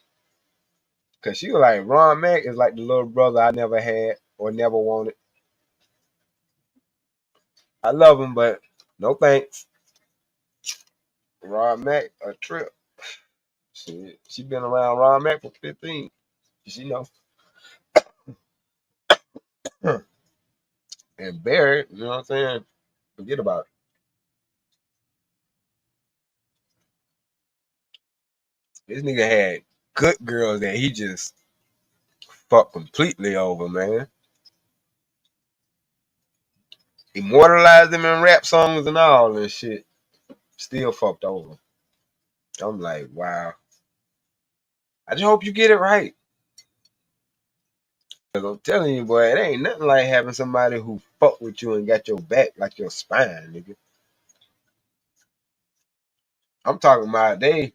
Cause she was like, Ron Mack is like the little brother I never had or never wanted. I love him, but no thanks. Ron Mack, a trip. She been around Ron Mack for 15. She know. And Barrett, you know what I'm saying? Forget about it. This nigga had good girls that he just fucked completely over, man. Immortalized them in rap songs and all and shit. Still fucked over. I'm like, wow. I just hope you get it right. Cause I'm telling you, boy, it ain't nothing like having somebody who fuck with you and got your back like your spine, nigga. I'm talking about they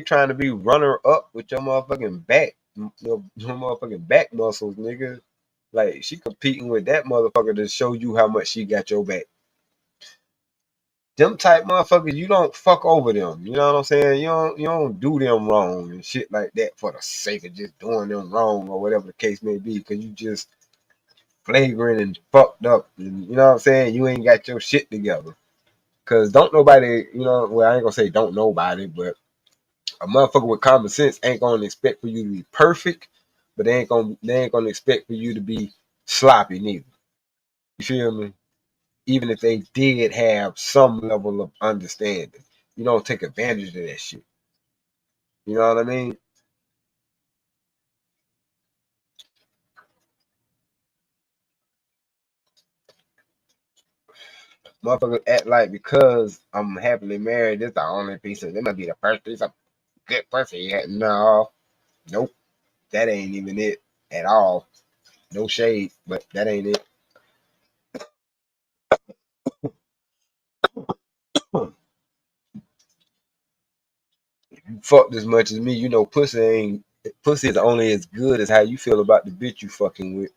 trying to be runner up with your motherfucking back, your motherfucking back muscles, nigga. Like she competing with that motherfucker to show you how much she got your back. Them type motherfuckers, you don't fuck over them. You know what I'm saying? You don't do them wrong and shit like that for the sake of just doing them wrong or whatever the case may be, because you just flagrant and fucked up. And you know what I'm saying? You ain't got your shit together. Cause don't nobody, well, I ain't gonna say don't nobody, but a motherfucker with common sense ain't gonna expect for you to be perfect, but they ain't gonna expect for you to be sloppy neither. You feel me? Even if they did have some level of understanding, you don't take advantage of that shit. You know what I mean? Motherfuckers act like because I'm happily married, this the only piece of, this might be the first piece of good pussy yet. No, nope, that ain't even it at all. No shade, but that ain't it. You fucked as much as me, pussy is only as good as how you feel about the bitch you fucking with.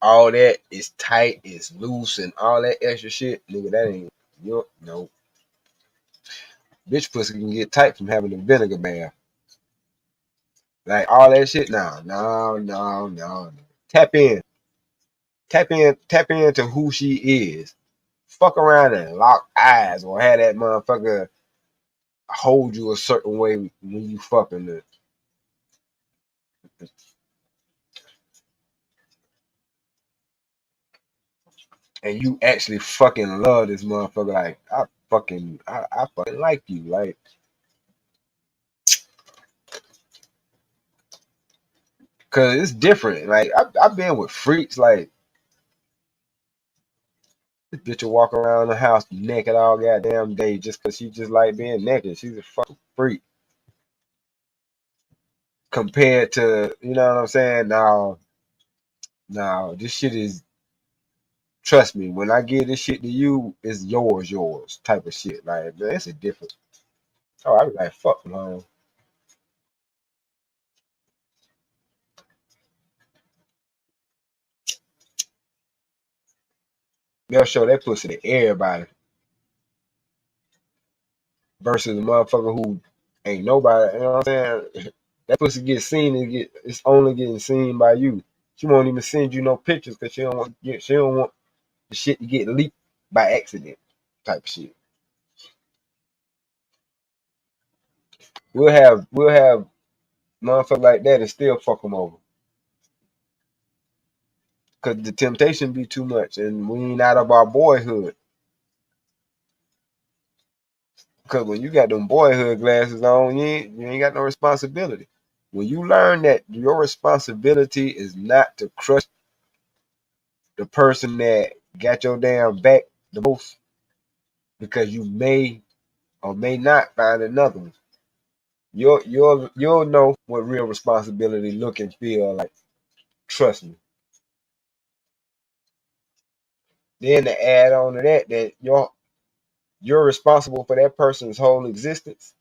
All that is tight, is loose, and all that extra shit, nigga, that ain't you. No, bitch pussy can get tight from having a vinegar bath. Like all that shit. No, no, no, no. Tap in, tap into who she is. Fuck around and lock eyes or have that motherfucker hold you a certain way when you fucking it. And you actually fucking love this motherfucker. Like I fucking like you. Like, cause it's different. Like I've been with freaks. Like this bitch will walk around the house naked all goddamn day just cause she just like being naked. She's a fucking freak. Compared to, you know what I'm saying? Now, this shit is trust me, when I give this shit to you, it's yours type of shit. Like, man, it's a difference. Oh, I be like, fuck, man. They'll show that pussy to everybody versus a motherfucker who ain't nobody. You know what I'm saying? That pussy gets seen and it's only getting seen by you. She won't even send you no pictures because she don't want the shit to get leaked by accident type of shit. We'll have motherfucker like that and still fuck them over because the temptation be too much and we ain't out of our boyhood. Because when you got them boyhood glasses on, you ain't got no responsibility. When you learn that your responsibility is not to crush the person that got your damn back the most, because you may or may not find another one. You'll know what real responsibility look and feel like. Trust me. Then to add on to that you're responsible for that person's whole existence.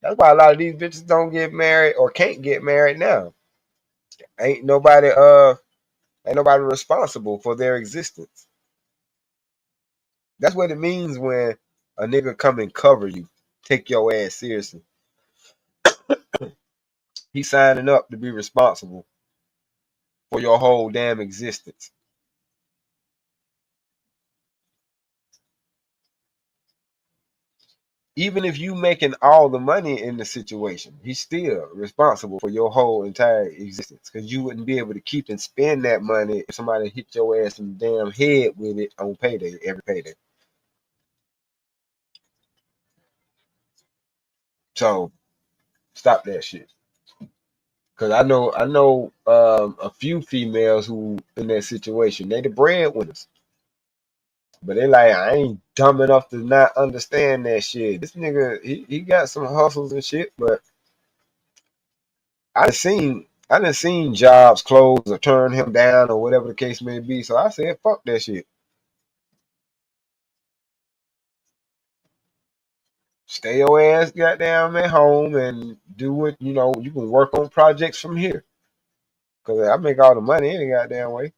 That's why a lot of these bitches don't get married or can't get married now. Ain't nobody ain't nobody responsible for their existence. That's what it means when a nigga come and cover you, take your ass seriously. He's signing up to be responsible for your whole damn existence. Even if you making all the money in the situation, he's still responsible for your whole entire existence. Because you wouldn't be able to keep and spend that money if somebody hit your ass in the damn head with it on payday, every payday. So stop that shit. Cause I know a few females who in that situation. They the breadwinners. But they like, I ain't dumb enough to not understand that shit. This nigga, he got some hustles and shit, but I done seen jobs close or turn him down or whatever the case may be. So I said, fuck that shit. Stay your ass goddamn at home and do what you can work on projects from here. Cause I make all the money any goddamn way.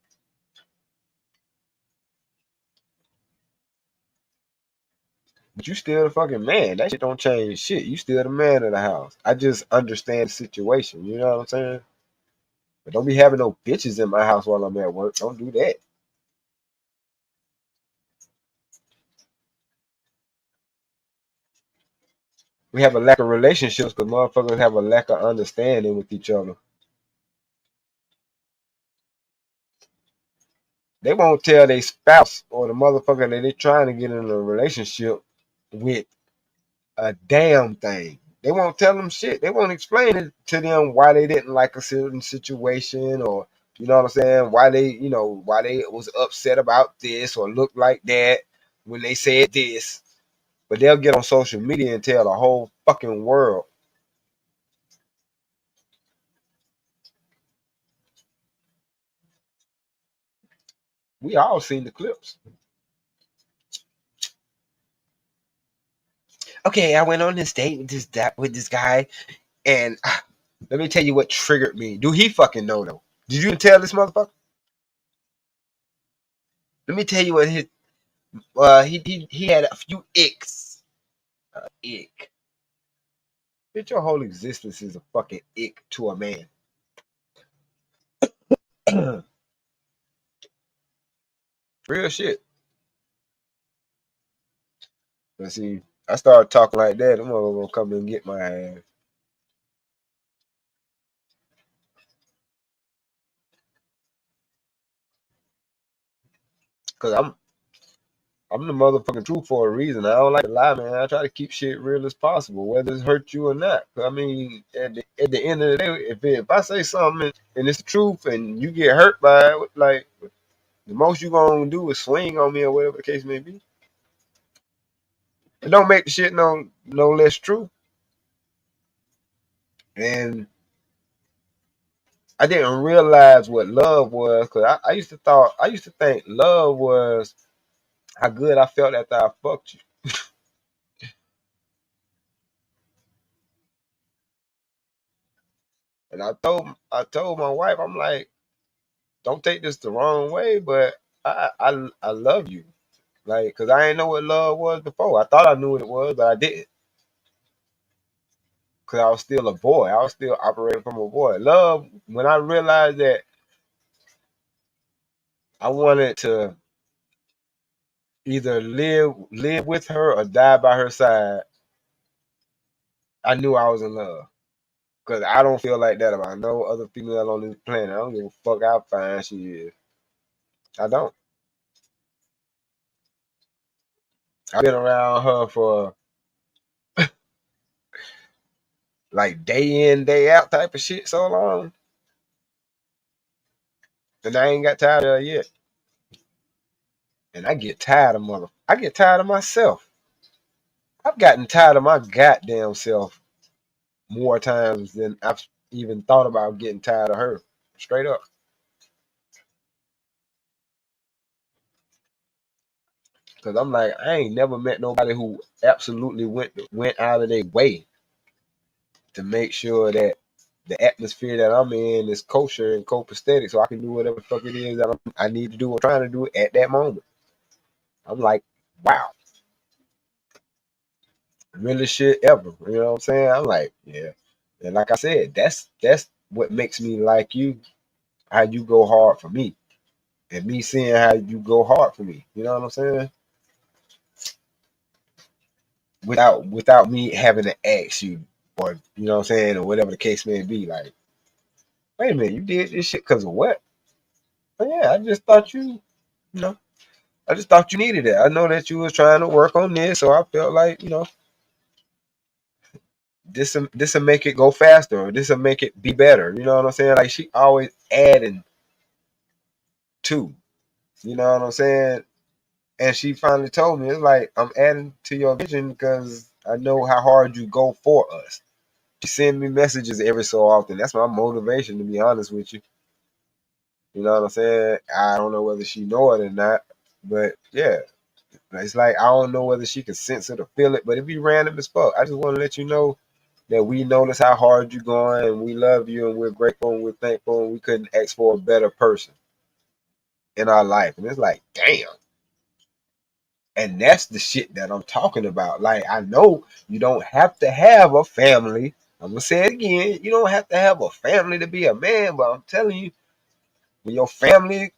But you still the fucking man. That shit don't change shit. You still the man of the house. I just understand the situation. You know what I'm saying? But don't be having no bitches in my house while I'm at work. Don't do that. We have a lack of relationships, but motherfuckers have a lack of understanding with each other. They won't tell their spouse or the motherfucker that they're trying to get in a relationship with a damn thing. They won't tell them shit. They won't explain it to them why they didn't like a certain situation, or you know what I'm saying, why they was upset about this or looked like that when they said this. But they'll get on social media and tell the whole fucking world. We all seen the clips. Okay, I went on this date with this guy, and let me tell you what triggered me. Do he fucking know though? Did you tell this motherfucker? Let me tell you what his he had a few icks. Ick. Bitch, your whole existence is a fucking ick to a man. Real shit. But see, I started talking like that, I'm gonna come and get my ass. Cause I'm the motherfucking truth for a reason. I don't like to lie, man. I try to keep shit real as possible, whether it's hurt you or not. I mean, at the end of the day, if I say something and it's the truth and you get hurt by it, like the most you gonna do is swing on me or whatever the case may be. It don't make the shit no less true. And I didn't realize what love was because I used to think love was how good I felt after I fucked you. And I told my wife, I'm like, don't take this the wrong way, but I love you. Like, cause I didn't know what love was before. I thought I knew what it was, but I didn't. Cause I was still a boy. I was still operating from a boy. Love, when I realized that I wanted to either live with her or die by her side, I knew I was in love. Cause I don't feel like that about no other female on this planet. I don't give a fuck how fine she is. I don't. I've been around her for like day in, day out type of shit so long. And I ain't got tired of her yet. And I get tired of myself. I've gotten tired of my goddamn self more times than I've even thought about getting tired of her. Straight up. Cause I'm like, I ain't never met nobody who absolutely went out of their way to make sure that the atmosphere that I'm in is kosher and copacetic so I can do whatever the fuck it is that I need to do or trying to do at that moment. I'm like, wow, realest shit ever. You know what I'm saying? I'm like, yeah. And like I said, that's what makes me like you, how you go hard for me. And me seeing how you go hard for me. You know what I'm saying? Without me having to ask you or you know what I'm saying, or whatever the case may be, like, wait a minute, you did this shit because of what? But yeah, I just thought you know, I just thought you needed it. I know that you was trying to work on this, so I felt like, this will make it go faster, or this will make it be better. You know what I'm saying? Like she always adding to, you know what I'm saying? And she finally told me, it's like, I'm adding to your vision because I know how hard you go for us. She send me messages every so often. That's my motivation, to be honest with you. You know what I'm saying? I don't know whether she know it or not, but yeah, it's like I don't know whether she can sense it or feel it, but it be random as fuck. I just want to let you know that we notice how hard you're going, and we love you, and we're grateful, and we're thankful, and we couldn't ask for a better person in our life. And it's like, damn. And that's the shit that I'm talking about. Like, I know you don't have to have a family. I'm gonna say it again. You don't have to have a family to be a man, but I'm telling you, when your family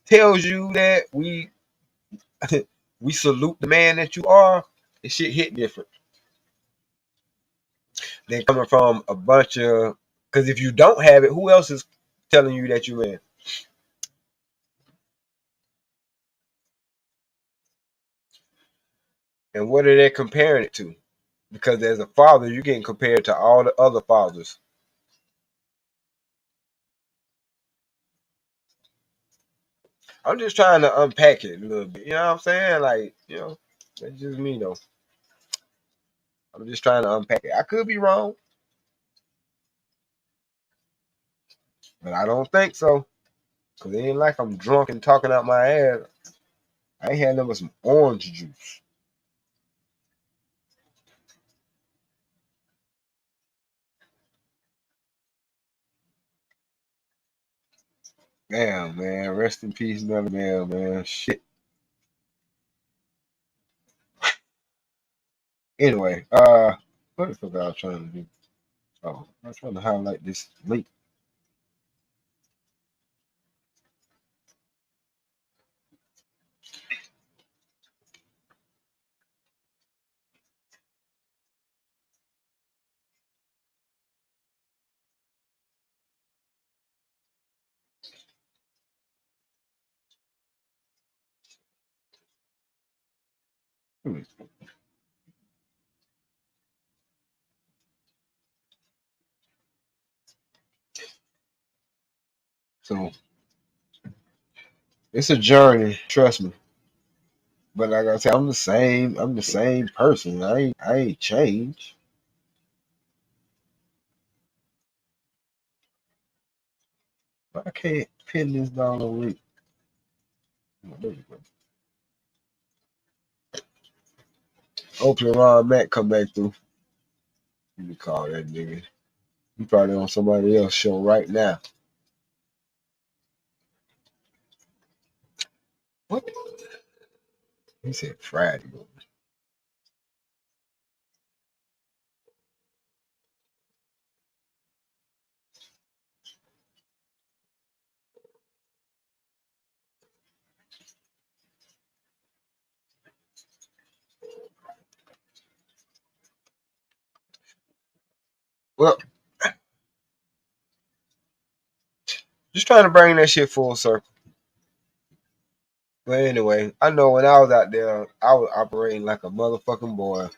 tells you that we salute the man that you are, it shit hit different than coming from a bunch of. Because if you don't have it, who else is telling you that you man? And what are they comparing it to? Because as a father, you're getting compared to all the other fathers. I'm just trying to unpack it a little bit. You know what I'm saying? Like, that's just me though. I'm just trying to unpack it. I could be wrong, but I don't think so. Cause it ain't like I'm drunk and talking out my ass. I ain't had nothing but some orange juice. Damn, man. Rest in peace, Melly Mel, man. Shit. Anyway, what the fuck I was trying to do? Oh, I was trying to highlight this link. Hmm. So it's a journey, trust me. But like I said, I'm the same. I'm the same person. I ain't changed. I can't pin this down on Rick. Oh, there you go. Hopefully Ron Matt come back through. You can call that nigga. He probably on somebody else's show right now. What? He said Friday. Well, just trying to bring that shit full circle. But anyway, I know when I was out there, I was operating like a motherfucking boy.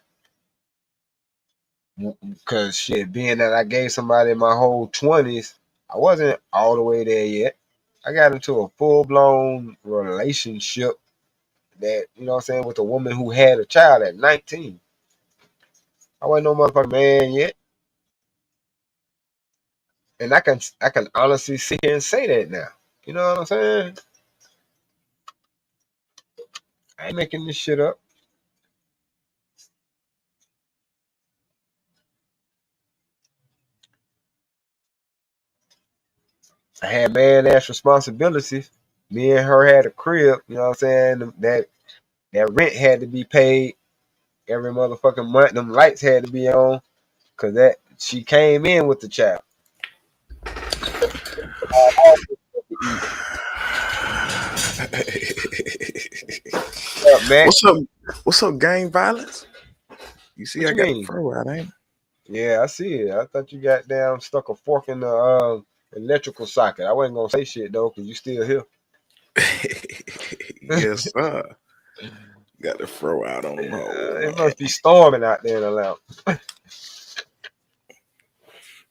Cause shit, being that I gave somebody my whole 20s, I wasn't all the way there yet. I got into a full blown relationship that, you know what I'm saying, with a woman who had a child at 19. I wasn't no motherfucking man yet. And I can honestly sit here and say that now. You know what I'm saying? I ain't making this shit up. I had man ass responsibilities. Me and her had a crib, you know what I'm saying? That rent had to be paid every motherfucking month. Them lights had to be on. Cause that she came in with the child. What up, Mac? What's up? What's up, gang violence? You see, What I you got the mean? fur out, ain't Yeah, I see it. I thought you got down stuck a fork in the electrical socket. I wasn't gonna say shit though, cause you still here. it? Yes, sir. Got the fur out on them hoes, It man. must be storming out there in the lounge.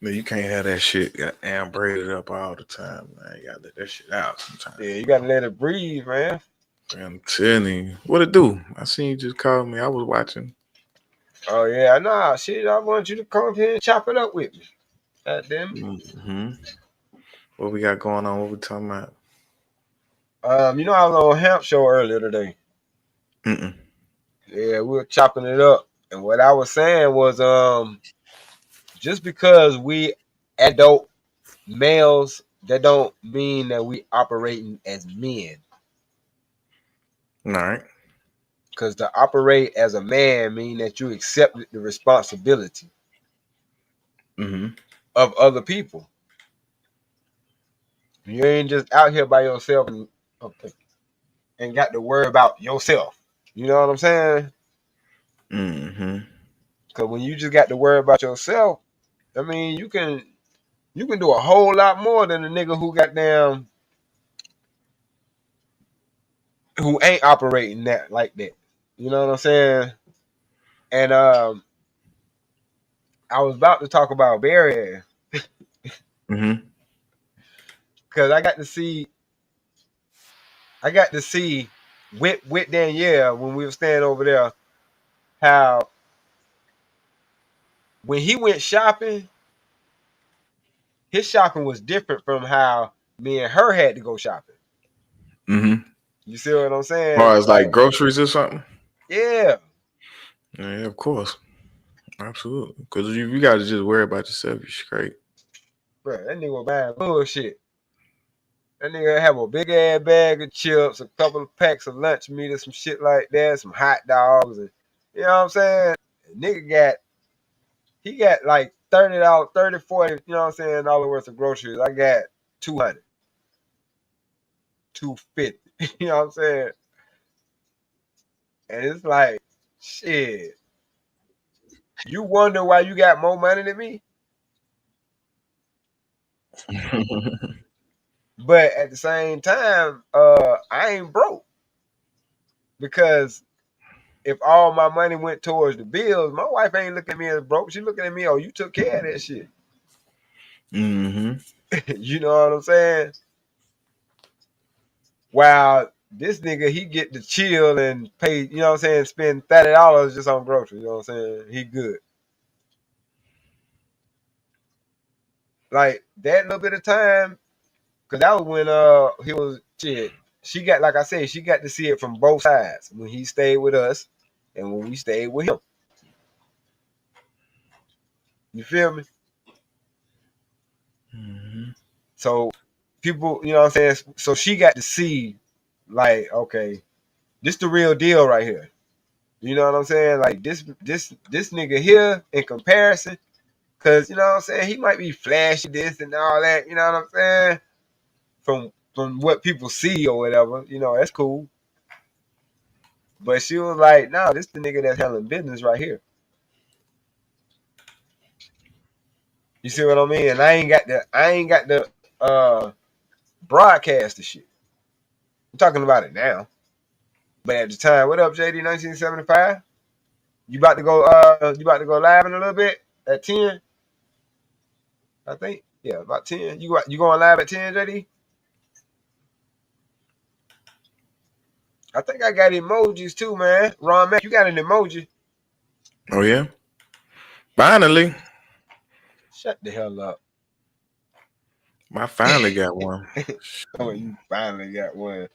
Man, you can't have that shit goddamn braided up all the time, man. You gotta let that shit out sometimes. Yeah, you gotta let it breathe, man. Man, I'm telling you. What it do? I seen you just called me. I was watching. Oh yeah, nah, shit. I want you to come up here and chop it up with me. God damn it. Mm-hmm. What we got going on? What we talking about? I was on a Hamp show earlier today. Mm-mm. Yeah, we were chopping it up, and what I was saying was, just because we adult males, that don't mean that we operating as men. All right. Because to operate as a man mean that you accept the responsibility Mm-hmm. of other people. You ain't just out here by yourself and got to worry about yourself. You know what I'm saying? Mm-hmm. Because when you just got to worry about yourself, I mean, you can do a whole lot more than a nigga who got down who ain't operating that like that. You know what I'm saying? And I was about to talk about Barry Mm-hmm. because I got to see with Danielle when we were standing over there how when he went shopping, his shopping was different from how me and her had to go shopping. Mm-hmm. You see what I'm saying? Or it's like Like, groceries or something. yeah, Yeah, of course. Absolutely. Because you got to just worry about yourself. You're straight. bro, that nigga was buying bullshit. That nigga have a big ass bag of chips, a couple of packs of lunch meat, and some shit like that, some hot dogs, and you know what I'm saying? Nigga he got like $30, 30, 40, you know what I'm saying, dollar worth of groceries. I got 200, 250, you know what I'm saying? And it's like, shit, you wonder why you got more money than me? But at the same time, I ain't broke because if all my money went towards the bills, my wife ain't looking at me as broke. She looking at me, oh, you took care of that shit. Mm-hmm. You know what I'm saying? While this nigga, he get to chill and pay, you know what I'm saying, spend $30 just on groceries, you know what I'm saying? He good. Like that little bit of time Cause that was when he was shit. She got, like I said, she got to see it from both sides when he stayed with us and when we stayed with him. You feel me? Mm-hmm. So people, you know what I'm saying? So she got to see, like, okay, this the real deal right here. You know what I'm saying? Like this nigga here in comparison, cause you know what I'm saying, he might be flashy this and all that, you know what I'm saying? From what people see or whatever, you know, that's cool. But she was like, no, this the nigga that's handling business right here. You see what I mean? And I ain't got the broadcast the shit. I'm talking about it now. But at the time, what up, JD 1975? You about to go live in a little bit at 10, I think. Yeah, about 10. You going live at 10, JD? I think I got emojis too, man. Ron Mac, you got an emoji. Oh yeah. Finally, Shut the hell up. I finally got one. Oh, you finally got one.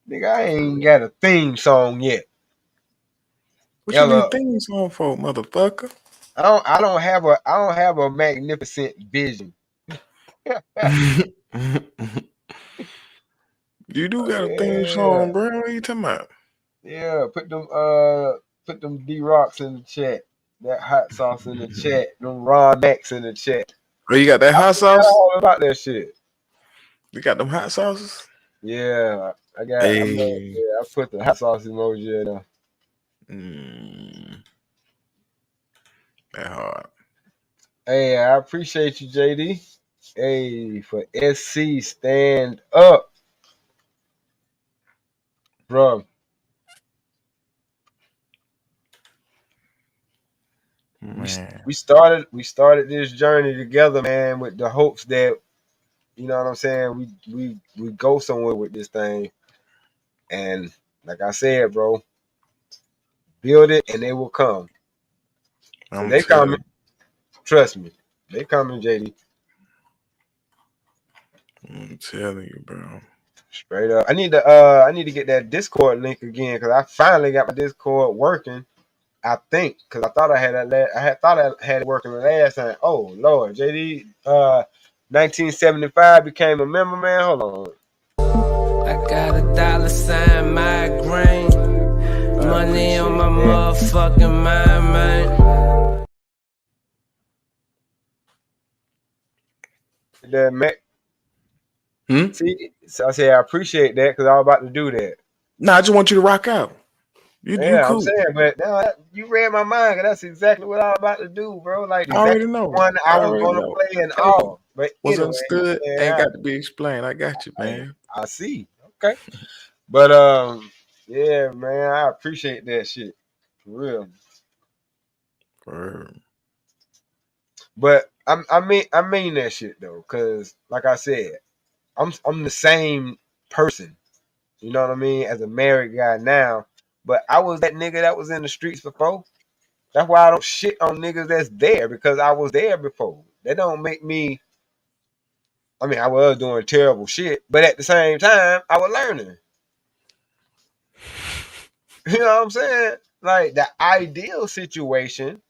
Nigga, I ain't got a theme song yet. What you Hell need up. theme song for, motherfucker? I don't have a magnificent vision. You do Oh, got a theme yeah. song, bro. What are you talking about? Yeah, put them D Rocks in the chat. That hot sauce in the chat. Them Ron Max in the chat. Oh, you got that I hot forgot sauce? all about that shit. You got them hot sauces? Yeah, Hey. I put the hot sauce emoji in there. Mm, that hard. Hey, I appreciate you, JD. Hey, for SC, stand up, bro. We Man. we started this journey together, man, with the hopes that, you know what I'm saying, we go somewhere with this thing. And like I said, bro, build it and they will come. Cause I'm they coming. telling Trust me, they coming, JD. I'm telling you, bro. Straight up. I need to get that Discord link again because I finally got my Discord working. I think because I thought I had I had thought I had it working the last time. Oh Lord, JD, 1975 became a member, man. Hold on. I got $1 migraine. Money on my motherfucking mind, man. That Mac. Hmm? See, so I said I appreciate that because I was about to do that. Nah, I just want you to rock out. You Yeah, I'm cool. saying, but now you read my mind, cause that's exactly what I was about to do, bro. Like I the very already know. one I I was already gonna know. play and Hey, all. But was anyway, understood. Ain't yeah, got to be explained. I got you, man. I see. Okay. But yeah, man, I appreciate that shit. For real. For But I mean that shit though, cause like I said, I'm the same person. You know what I mean? As a married guy now. But I was that nigga that was in the streets before. That's why I don't shit on niggas that's there because I was there before. That don't make me. I mean, I was doing terrible shit, but at the same time, I was learning. You know what I'm saying? Like the ideal situation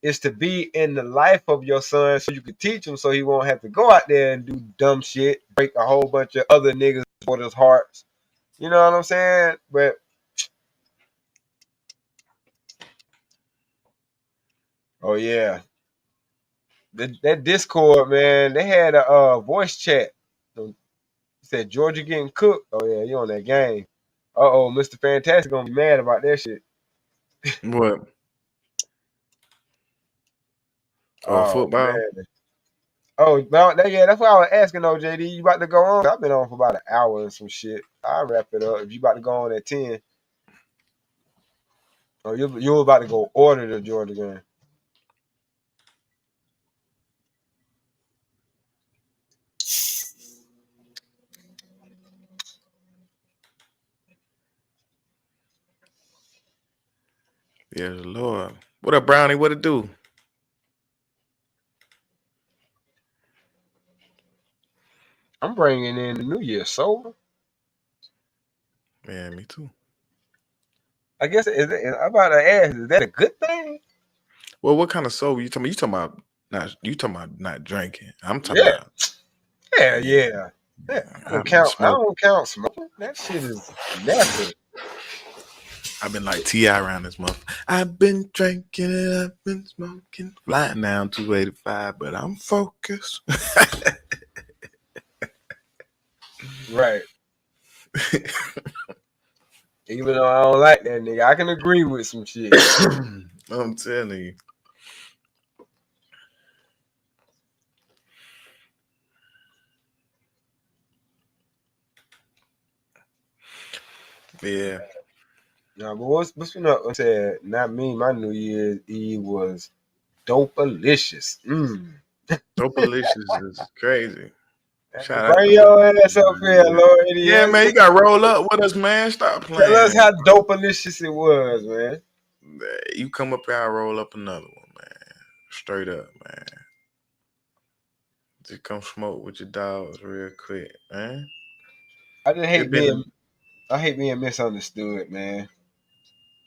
is to be in the life of your son so you can teach him so he won't have to go out there and do dumb shit, break a whole bunch of other niggas' daughters' hearts. You know what I'm saying? But oh yeah, that Discord, man, they had a voice chat. So he said Georgia getting cooked. Oh yeah, you on that game. Uh-oh, Mr. Fantastic gonna be mad about that shit. what? Oh, Oh football? man. Oh no, yeah, that's why I was asking though, JD. You about to go on? I've been on for about an hour and some shit. I'll wrap it up. If you about to go on at 10. Oh, you about to go order the Georgia game. Yes, Lord. What up, Brownie? What it do? I'm bringing in the New Year sober. Yeah, me too. I guess I'm about to ask, is that a good thing? Well, what kind of sober you talking about? You talking about not drinking. I'm talking Yeah, about yeah. I I've don't been count. I smoking. don't count smoking. That shit is nasty. I've been like T.I. around this month. I've been drinking and I've been smoking. Flying down 285, but I'm focused. Right. Even though I don't like that nigga, I can agree with some shit. I'm telling you. Yeah. No, but what's been up? I said, not me. My New Year's Eve was dope-alicious. Dopalicious is crazy. Shout out Bring to your Dopalicious. ass up here, Lord. Yeah, man, you got to roll up with us, man. Stop Tell us playing. how dope-alicious it was, man. You come up here, I roll up another one, man. Straight up, man. Just come smoke with your dogs real quick, man. I just It been hate being misunderstood, man.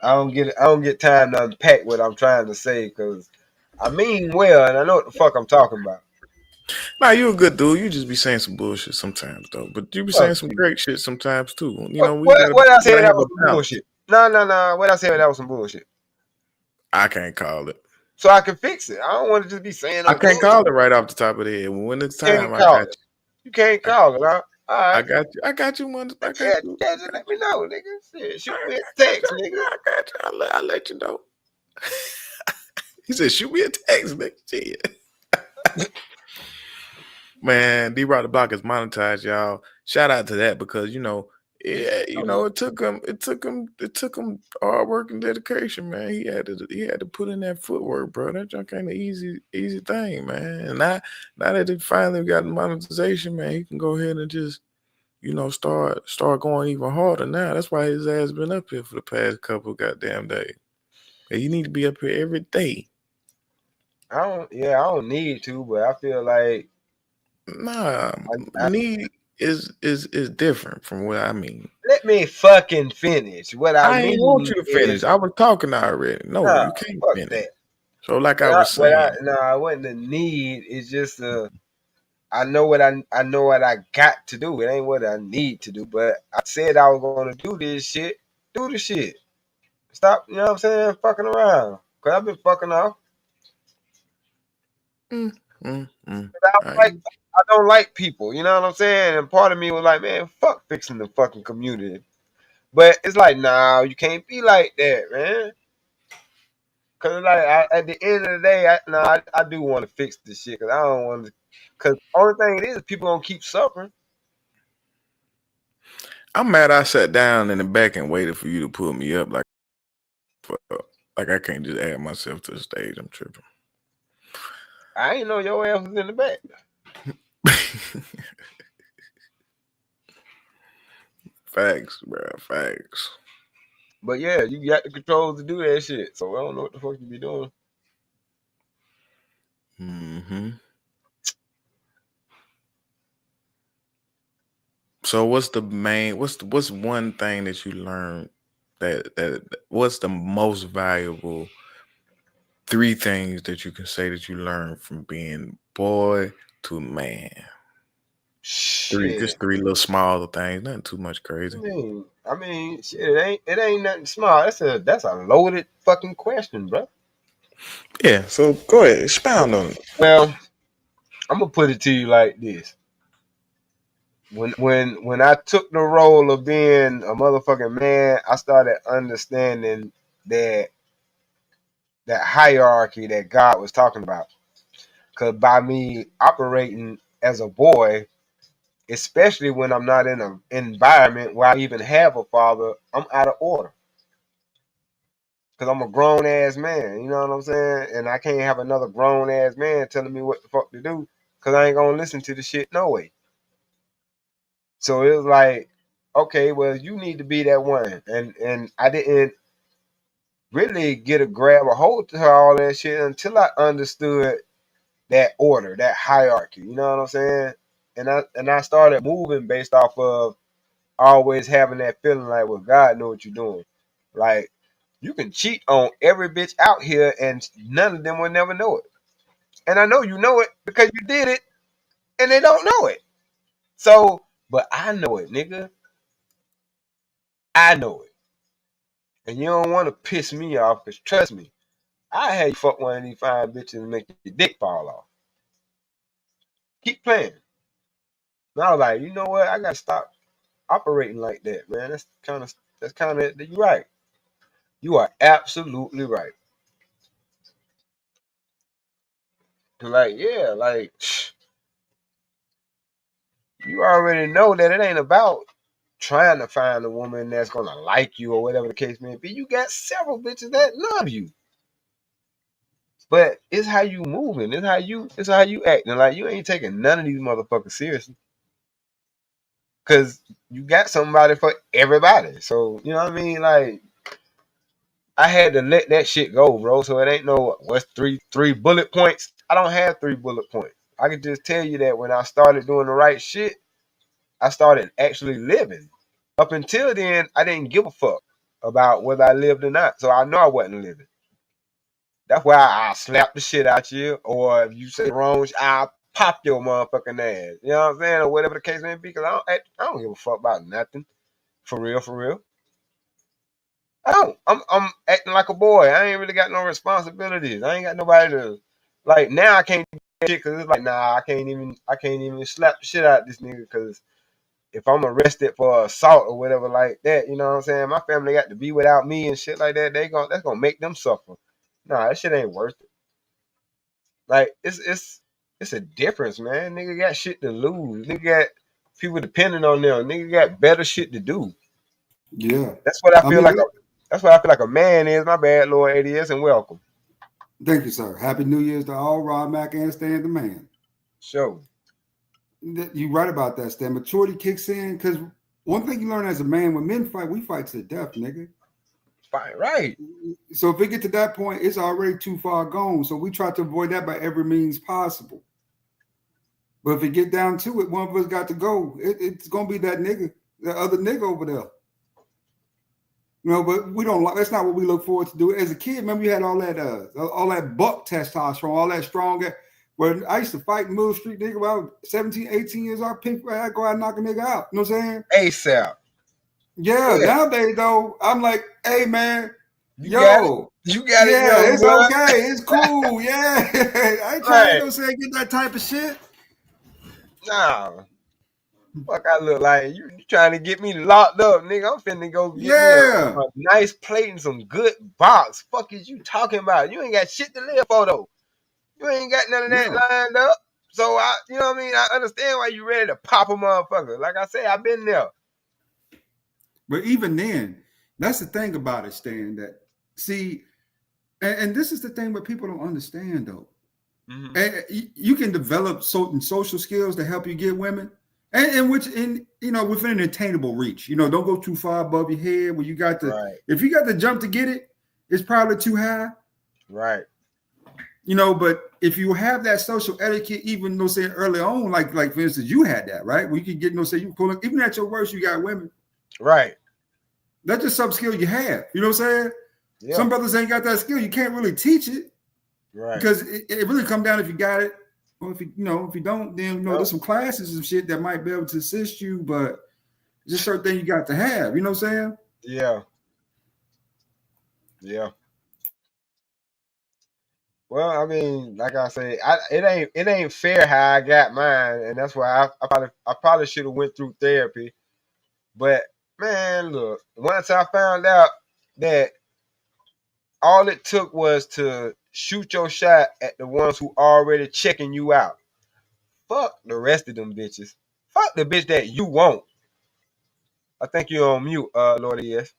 I don't get time to unpack what I'm trying to say because I mean well, and I know what the fuck I'm talking about. Nah, you a good dude. You just be saying some bullshit sometimes, though. But you be saying Fuck some you. great shit sometimes too. You know, What I we said gotta that have was a some balance. bullshit. No. What I said that was some bullshit. I can't call it. So I can fix it. I don't want to just be saying I no can't bullshit. call it right off the top of the head. When it's You can't time, I call got it. You can't you. call it, huh? All I right. got you. I got you, man. I got Yeah, you. yeah, just let me know, nigga. Shit, shoot me a I got you. text, nigga. I got you. I'll let you know. He said, shoot me a text, nigga. Shit. Man, D Rock the Block is monetized, y'all. Shout out to that because yeah, it took him hard work and dedication, man. He had to put in that footwork, bro. That junk ain't an easy thing, man. And now that he finally got monetization, man, he can go ahead and just start going even harder now. That's why his ass been up here for the past couple goddamn days. And you need to be up here every day. I don't need to, but I feel like Nah, I need is different from what I mean. let me fucking finish. What I I ain't want mean you to is, finish. I was talking already. No, nah, you can't fuck finish. that. So, like I was saying, It wasn't a need. It's just I know what I got to do. It ain't what I need to do. But I said I was gonna do this shit. Do the shit. Stop. You know what I'm saying? Fucking around. Cause I've been fucking off. mm, mm, mm. Like I don't like people. You know what I'm saying? And part of me was like, man, fuck fixing the fucking community. But it's like, nah, you can't be like that, man. Cause at the end of the day, I do want to fix this shit. Cause I don't want to. Cause only thing it is, people gonna keep suffering. I'm mad. I sat down in the back and waited for you to pull me up. Like I can't just add myself to the stage. I'm tripping. I ain't know your ass was in the back. Facts, bro. Facts. But yeah, you got the controls to do that shit. So I don't know what the fuck you be doing. Mm-hmm. So what's one thing that you learned that what's the most valuable 3 things that you can say that you learned from being boy to man? Shit. 3 little smaller things, nothing too much crazy. I mean, shit. It ain't nothing small. That's a loaded fucking question, bro. Yeah, so go ahead, expound on it. Well, I'm gonna put it to you like this. When I took the role of being a motherfucking man, I started understanding that that hierarchy that God was talking about. Cause by me operating as a boy, especially when I'm not in an environment where I even have a father, I'm out of order. Cause I'm a grown ass man, you know what I'm saying? And I can't have another grown ass man telling me what the fuck to do, cause I ain't gonna listen to the shit no way. So it was like, okay, well, you need to be that one. And I didn't really get a grab a hold to all that shit until I understood that order, that hierarchy. You know what I'm saying? and I started moving based off of always having that feeling like, well, God know what you're doing. Like, you can cheat on every bitch out here and none of them will never know it. And I know you know it because you did it and they don't know it. So, but I know it, nigga. I know it. And you don't want to piss me off because trust me, I had you fuck one of these fine bitches and make your dick fall off. Keep playing. And I was like, you know what? I gotta stop operating like that, man. That's kind of you're right. You are absolutely right. Like, yeah, like you already know that it ain't about trying to find a woman that's gonna like you or whatever the case may be. You got several bitches that love you. But it's how you moving, it's how you acting. Like you ain't taking none of these motherfuckers seriously. Cause you got somebody for everybody. So, you know what I mean? Like I had to let that shit go, bro. So it ain't no what's three bullet points. I don't have 3 bullet points. I can just tell you that when I started doing the right shit, I started actually living. Up until then, I didn't give a fuck about whether I lived or not. So I know I wasn't living. That's why I slap the shit out you, or if you say wrong, I'll pop your motherfucking ass. You know what I'm saying? Or whatever the case may be, because I don't give a fuck about nothing. For real, for real. I don't. I'm acting like a boy. I ain't really got no responsibilities. I ain't got nobody to like now I can't do that shit because it's like I can't even slap the shit out of this nigga because if I'm arrested for assault or whatever like that, you know what I'm saying? My family got to be without me and shit like that. That's gonna make them suffer. Nah, that shit ain't worth it. Like it's a difference, man. Nigga got shit to lose. Nigga got people depending on them. Nigga got better shit to do. Yeah. That's what I I feel mean, like. That's what I feel like a man is. My bad, Lord ADS, and welcome. thank you, sir. Happy New Year's to all. Rod Mack and Stan the Man. Sure. You're right about that, Stan. Maturity kicks in because one thing you learn as a man, when men fight, we fight to the death, nigga. Fine, right. So if we get to that point, it's already too far gone. So we try to avoid that by every means possible. But if it get down to it, one of us got to go. It's gonna be that nigga, the other nigga over there. You know, but we don't like. That's not what we look forward to do. As a kid, remember you had all that buck testosterone, all that strong. Where I used to fight in Middle Street, nigga, when I was 17, 18 years old, I'd go out and knock a nigga out. You know what I'm saying? ASAP. Yeah. Nowadays though, I'm like, hey man, You got it, young it's boy. okay, it's cool. Yeah, I ain't trying to say get that type of shit. Nah. Fuck, I look like you trying to get me locked up, nigga. I'm finna go get me a nice plate and some good box. Fuck is you talking about? You ain't got shit to live for though. You ain't got none of that lined up. So you know what I mean? I understand why you ready to pop a motherfucker. Like I say, I've been there. But even then, that's the thing about it, Stan. That see, and this is the thing what people don't understand though. Mm-hmm. And you can develop certain social skills to help you get women. And within an attainable reach. You know, don't go too far above your head where you got to if you got to jump to get it, it's probably too high. Right. You know, but if you have that social etiquette, even though say early on, like for instance, you had that, right? Where you could get say you cool, even at your worst, you got women. Right. That's just some skill you have. You know what I'm saying? Yeah. Some brothers ain't got that skill. You can't really teach it. Right. Because it really come down if you got it. Or if you don't, then there's some classes and shit that might be able to assist you, but just certain thing you got to have. You know what I'm saying? Yeah. Yeah. Well, I mean, like I say, it ain't fair how I got mine, and that's why I probably should have went through therapy. But man, look, once I found out that all it took was to shoot your shot at the ones who already checking you out. Fuck the rest of them bitches. Fuck the bitch that you want. I think you're on mute, Lord ES.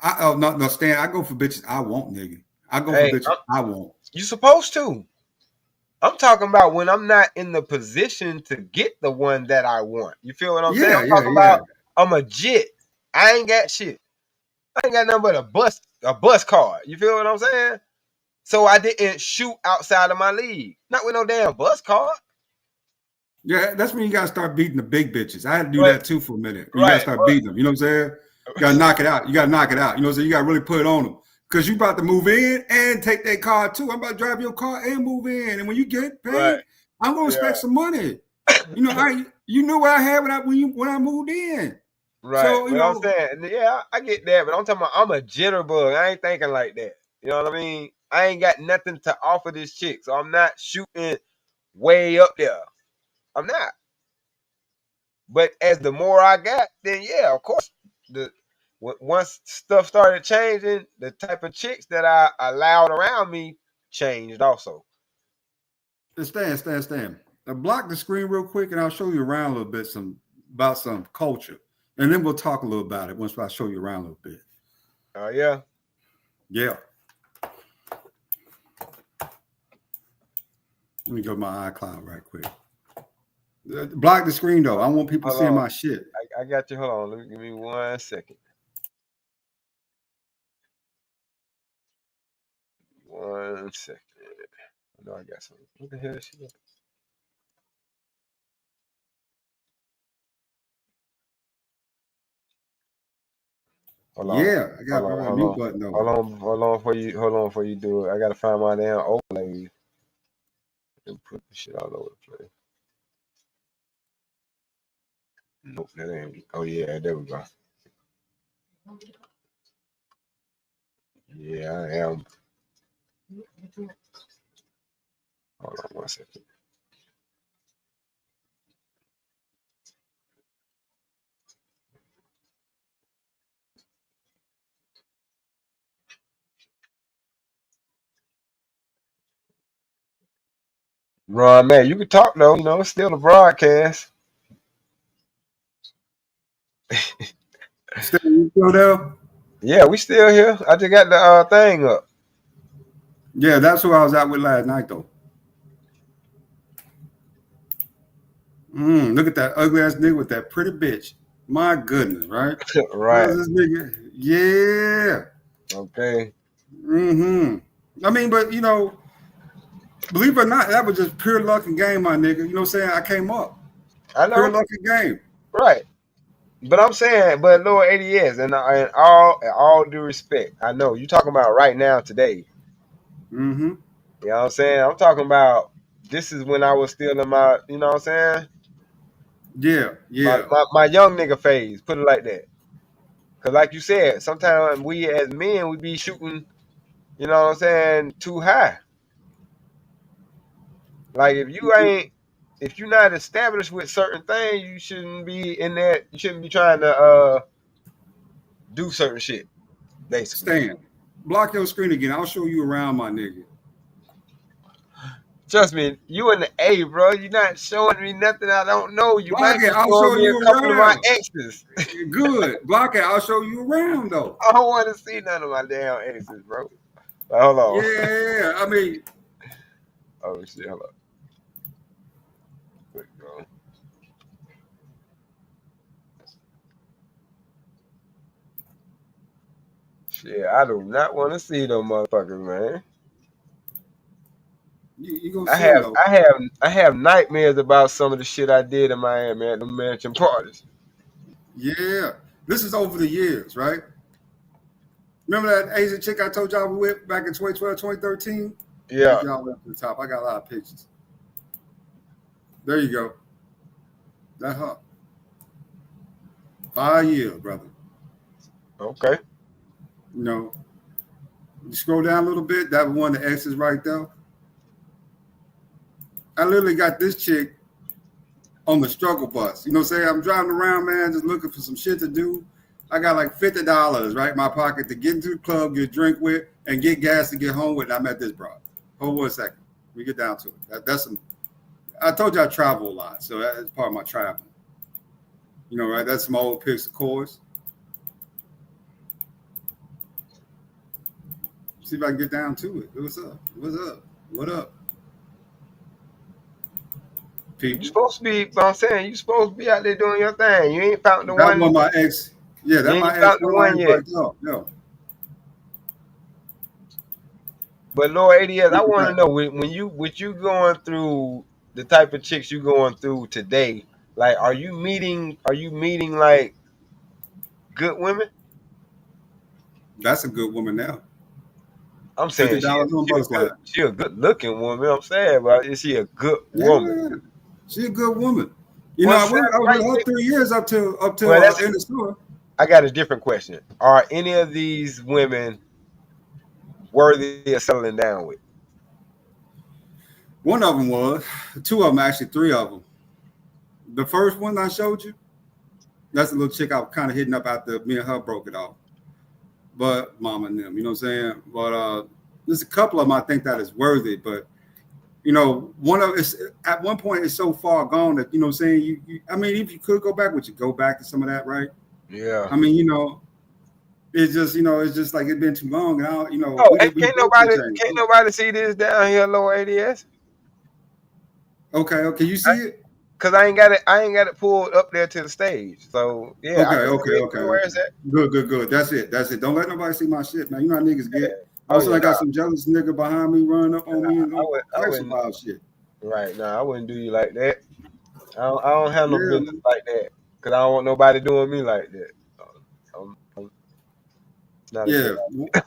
No, Stan. I go for bitches I want, nigga. I go for bitches I want. You supposed to. I'm talking about when I'm not in the position to get the one that I want. You feel what I'm saying? I'm talking about I'm a jit. I ain't got shit. I ain't got nothing but a bus card. You feel what I'm saying? So I didn't shoot outside of my league. Not with no damn bus card. Yeah, that's when you gotta start beating the big bitches. I had to do But- that too for a minute. You right, gotta start beating them. You know what I'm saying? You gotta knock it out. You gotta knock it out. You know what I'm saying? You gotta really put it on them. Because you about to move in and take that car too. I'm about to drive your car and move in. And when you get paid, Right. I'm gonna expect some money. You know, you knew what I had when I moved in. Right. So, you but I'm know, saying, yeah, I get that, but I'm talking about I'm a jitterbug. I ain't thinking like that. You know what I mean? I ain't got nothing to offer this chick, so I'm not shooting way up there. I'm not. But as the more I got, then yeah, of course, once stuff started changing, the type of chicks that I allowed around me changed also. Stan. Block the screen real quick, and I'll show you around a little bit about some culture, and then we'll talk a little about it once I show you around a little bit. Oh yeah. Yeah. Let me go to my iCloud right quick. Block the screen though. I want people seeing my shit. I got you. Hold on. Give me 1 second. 1 second. I know I got something. What the hell is she got? Hold on. Yeah, I got my mute button on. Hold on before you do it. I gotta find my damn overlay and put the shit all over the place. Nope, that ain't. Oh yeah, there we go. Yeah, I am. Hold on 1 second. Ron, man, you can talk though. You know, it's still a broadcast. Still there? Yeah, we still here. I just got the thing up. Yeah, that's who I was out with last night though. Look at that ugly ass nigga with that pretty bitch. My goodness, right? Right. How's this nigga? Yeah. Okay. I mean, but you know, believe it or not, that was just pure luck and game, my nigga. You know what I'm saying? I came up. I know. Pure luck and game. Right. But I'm saying, but Lord 80 years, and all due respect, I know you talking about right now today. Mm-hmm. You know what I'm saying? I'm talking about this is when I was still in my, you know what I'm saying? Yeah. My young nigga phase, put it like that. Cause like you said, sometimes we as men we be shooting, you know what I'm saying, too high. Like if you're not established with certain things, you shouldn't be in that. You shouldn't be trying to do certain shit. Basically. Stan, block your screen again. I'll show you around, my nigga. Trust me, you in the A, bro. You're not showing me nothing I don't know. You Block might it. be I'll showing show me a you couple of my around. exes. Good. Block it. I'll show you around though. I don't want to see none of my damn exes, bro. Hold on. Yeah. I mean. Oh shit, hold on. There you go. Shit, I do not want to see them motherfuckers, man. You gonna see them, though. I have nightmares about some of the shit I did in Miami at the mansion parties. Yeah. This is over the years, right? Remember that Asian chick I told y'all we with back in 2012, 2013? Yeah. Y'all up to the top. I got a lot of pictures. There you go. That her. 5 years, brother. Okay. You know, you scroll down a little bit. That was one of the exes right there. I literally got this chick on the struggle bus. You know what I'm saying? I'm driving around, man, just looking for some shit to do. I got like $50 right in my pocket to get into the club, get a drink with, and get gas to get home with. And I met this broad. Hold 1 second. We get down to it. That's some. I told you I travel a lot, so that's part of my traveling. You know, right? That's some old pics, of course. See if I can get down to it. What's up? What's up? What up? People. You supposed to be, but I'm saying you supposed to be out there doing your thing. You ain't found the that one. That one my ex. Yeah, that my ex. The one yet. Right now. No. But Lord 80 years, I want to know when you going through the type of chicks you going through today, like, are you meeting like good women? That's a good woman now. I'm saying $50 on bus line. she a good looking woman. I'm saying, but is she a good woman? Yeah, she a good woman. You Well, know, I was why with you her think- 3 years up till well, in the store. I got a different question. Are any of these women worthy of settling down with? One of them was, two of them actually, three of them. The first one I showed you, that's a little chick I was kind of hitting up after me and her broke it off. But mama and them, you know what I'm saying? But there's a couple of them I think that is worthy, but you know, one of it's at one point it's so far gone that you know what I'm saying. You I mean, if you could go back, would you go back to some of that, right? Yeah. I mean, you know, it's just like it's been too long, and I don't, you know, Oh, we can't both been nobody see this down here, low ADS? Okay, you see it? Cause I ain't got it pulled up there to the stage. So yeah, I can see it. Okay. Where is that? Good. That's it. Don't let nobody see my shit, man. You know how niggas get. Also, yeah, I got some jealous nigga behind me running up on me and I crazy wouldn't. wild shit. Right now, I wouldn't do you like that. I don't have no Yeah, business like that. Cause I don't want nobody doing me like that. It's not a yeah. good.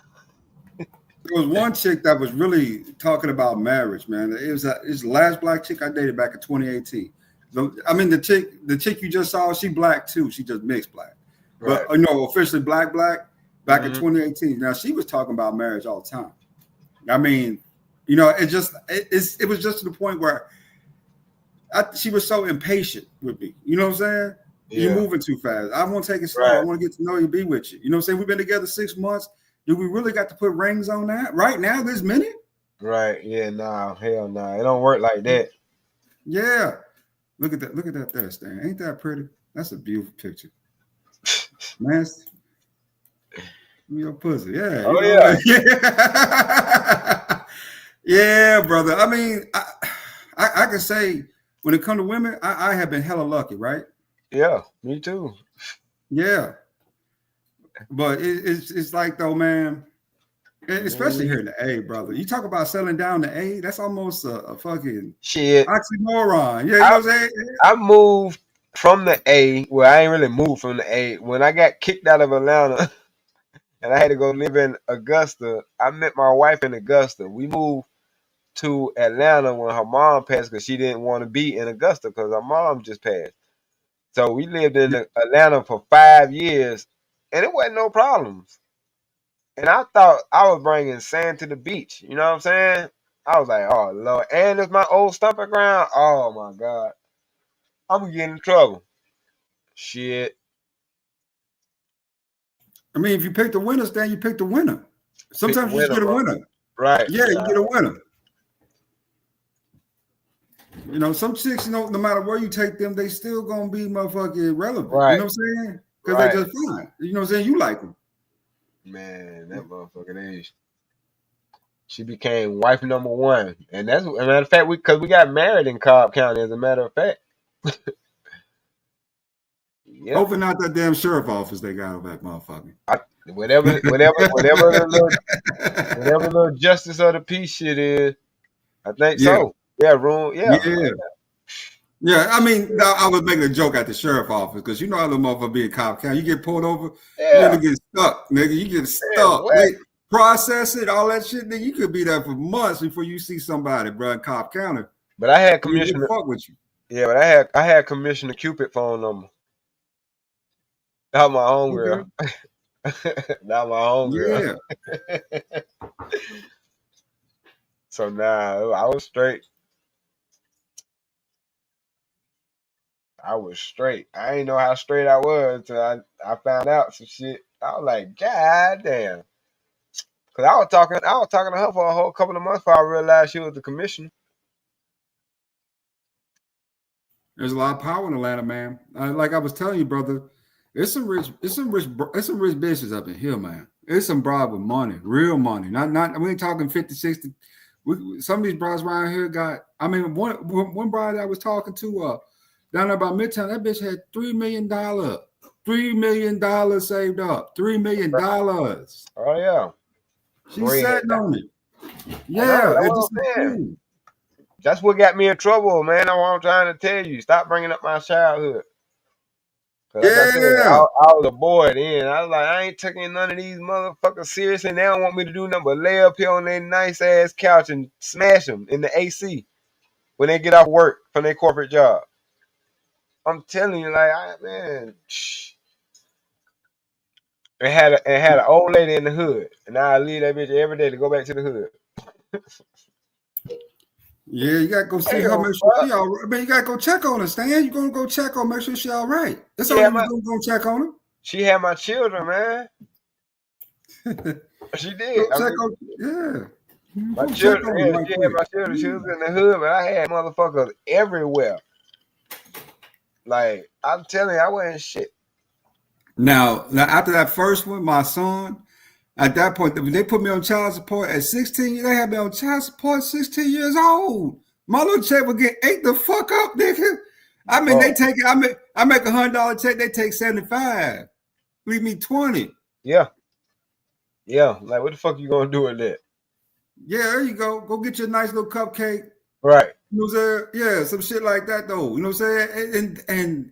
There was one chick that was really talking about marriage, man. It's the last black chick I dated back in 2018. I mean, the chick you just saw, she black too. She just mixed black, but you know, officially black back in 2018. Now she was talking about marriage all the time. I mean, you know, it was just to the point where she was so impatient with me. You know what I'm saying? Yeah. You're moving too fast. I want to take it slow. Right. I want to get to know you, be with you. You know what I'm saying? We've been together 6 months. Do we really got to put rings on that right now, this minute? Right. Yeah. Nah. Hell nah. It don't work like that. Yeah. Look at that there, Stan. Ain't that pretty? That's a beautiful picture. Man, your pussy. Yeah. Oh, you know, yeah. Yeah, brother. I mean, I can say when it comes to women, I have been hella lucky, right? Yeah, me too. Yeah. But it's like though, man, especially here in the A, brother. You talk about settling down the A, that's almost a fucking shit oxymoron. Yeah, you know what I'm saying? I moved from the A. Well, I ain't really moved from the A. When I got kicked out of Atlanta and I had to go live in Augusta, I met my wife in Augusta. We moved to Atlanta when her mom passed because she didn't want to be in Augusta because her mom just passed. So we lived in Atlanta for 5 years, and it wasn't no problems. And I thought I was bringing sand to the beach. You know what I'm saying? I was like, oh, Lord. And it's my old stomping ground. Oh, my God. I'm going to get in trouble. Shit. I mean, if you pick the winner, Stan, you pick the winner. Sometimes you just get a winner. Right. Yeah, you get a winner. You know, some chicks, you know, no matter where you take them, they still gonna be motherfucking relevant. Right. You know what I'm saying? Because they just fine. You know what I'm saying? You like them. Man, that motherfucking age. She became wife number one. And that's, as a matter of fact, because we got married in Cobb County, as a matter of fact. Yep. Hopefully not that damn sheriff office they got over that motherfucker. Whatever the little justice of the peace shit is, I think so. Yeah, room. Yeah, I mean, I was making a joke at the sheriff office because you know how the motherfucker be in Cobb County. You get pulled over, you get stuck, nigga. You get stuck. They process it, all that shit. Nigga, you could be there for months before you see somebody, bro, in Cobb County. But I had Commissioner fuck with you. Yeah, but I had Commissioner Cupid phone number. Not my own girl. Not my own girl. Yeah. So nah, I was straight. I was straight. I ain't know how straight I was until I found out some shit. I was like, God damn. Cause I was talking to her for a whole couple of months before I realized she was the commissioner. There's a lot of power in Atlanta, man. Like I was telling you, brother, it's some rich bitches up in here, man. It's some broad with money, real money. Not we ain't talking 50, 60. Some of these brides around here got, I mean, one bride I was talking to down there by Midtown, that bitch had $3 million. $3 million saved up. $3 million. Oh yeah. She's sitting on it. Yeah, it's just cool. That's what got me in trouble, man. That's what I'm trying to tell you. Stop bringing up my childhood. Cause like I said, Yeah. I was a boy then. I was like, I ain't taking none of these motherfuckers serious, and they don't want me to do nothing but lay up here on their nice ass couch and smash them in the AC when they get off work from their corporate job. I'm telling you, like, man, it had an old lady in the hood, and I leave that bitch every day to go back to the hood. Yeah, you gotta go see her, make sure she all right. Man, you gotta go check on her, Stan. You gonna go check on, make sure she all right. That's all you was gonna go check on her. She had my children, man. She did. Go check on, yeah. My children, yeah, she had my children. She was in the hood, but I had motherfuckers everywhere. Like, I'm telling you, I wasn't shit. Now after that first one, my son, at that point, they put me on child support at 16. They had me on child support 16 years old. My little check would get ate the fuck up, nigga. I mean, they take it. I make $100 check. They take 75. Leave me 20. Yeah. Yeah. Like, what the fuck you gonna do with that? Yeah, there you go. Go get your nice little cupcake. Right. You know what I'm saying? Yeah, some shit like that though. You know what I'm saying? And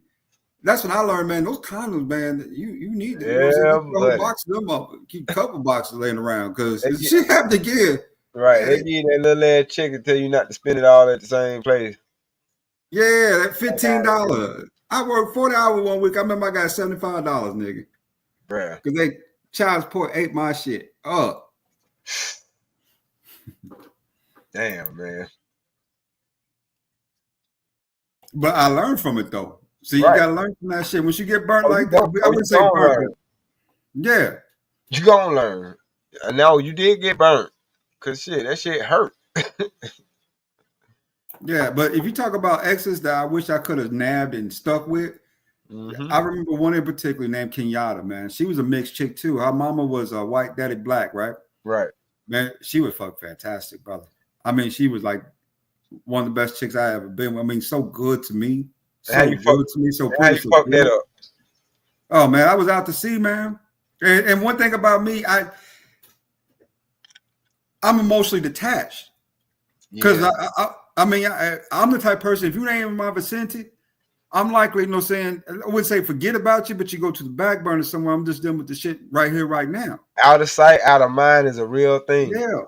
that's what I learned, man. Those condoms, man, you need to, whole box of them up. Keep a couple boxes laying around because shit have to give. Right. They give that little ass chick and tell you not to spend it all at the same place. Yeah, that $15. I worked 40 hours 1 week. I remember I got $75, nigga. Bruh. Because they child support ate my shit up. Damn, man. But I learned from it though. So you gotta learn from that shit. Once you get burnt like that, I wouldn't say burnt. Yeah. You gonna learn. No, you did get burnt. Cause shit, that shit hurt. Yeah, but if you talk about exes that I wish I could have nabbed and stuck with, I remember one in particular named Kenyatta, man. She was a mixed chick too. Her mama was a white, daddy black, right? Right. Man, she was fuck fantastic, brother. I mean, she was like one of the best chicks I ever been with. I mean, so good to me. So good to me. So pretty. How you fuck that up? Oh man, I was out to sea, man. And one thing about me, I'm emotionally detached. Because I'm the type of person, if you ain't in my vicinity, I'm likely, you know what I'm saying, I wouldn't say forget about you, but you go to the back burner somewhere. I'm just dealing with the shit right here, right now. Out of sight, out of mind is a real thing. Yeah.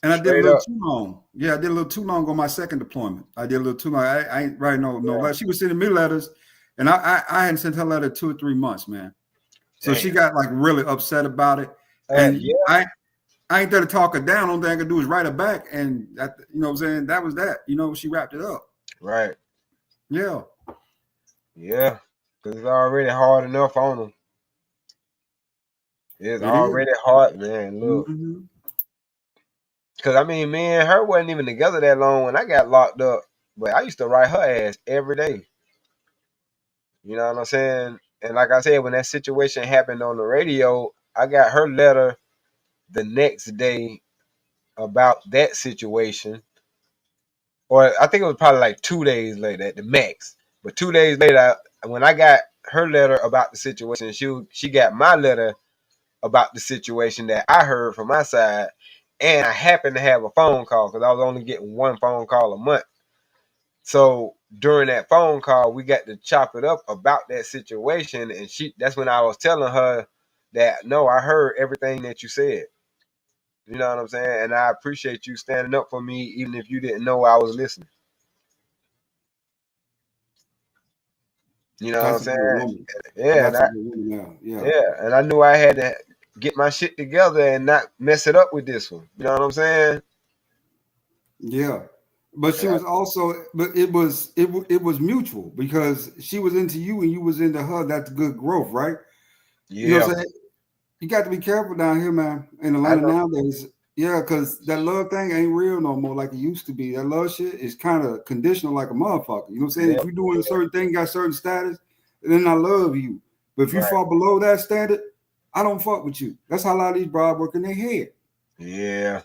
And I did a little too long. Yeah, I did a little too long on my second deployment. I did a little too long. I ain't writing no letter. She was sending me letters, and I hadn't sent her letter 2 or 3 months, man. So she got like really upset about it. And I ain't there to talk her down. Only thing I could do is write her back. And that, you know what I'm saying? That was that. You know, she wrapped it up. Right. Yeah. Yeah. Because it's already hard enough on them. It's already hard, man. Look. Because, I mean, me and her wasn't even together that long when I got locked up. But I used to write her ass every day. You know what I'm saying? And like I said, when that situation happened on the radio, I got her letter the next day about that situation. Or I think it was probably like 2 days later at the max. But 2 days later, when I got her letter about the situation, she got my letter about the situation that I heard from my side. And I happened to have a phone call because I was only getting one phone call a month. So during that phone call, we got to chop it up about that situation. And that's when I was telling her that, no, I heard everything that you said. You know what I'm saying? And I appreciate you standing up for me, even if you didn't know I was listening. You know what I'm saying? Yeah. And I knew I had to get my shit together and not mess it up with this one. You know what I'm saying? Yeah. But she was also, but it was mutual because she was into you and you was into her. That's good growth, right? Yeah. You know what I'm saying? You got to be careful down here, man. In Atlanta nowadays. Yeah, because that love thing ain't real no more like it used to be. That love shit is kind of conditional like a motherfucker. You know what I'm saying? If you're doing a certain thing, got certain status, then I love you. But if you fall below that standard, I don't fuck with you. That's how a lot of these broad work in their head. Yeah.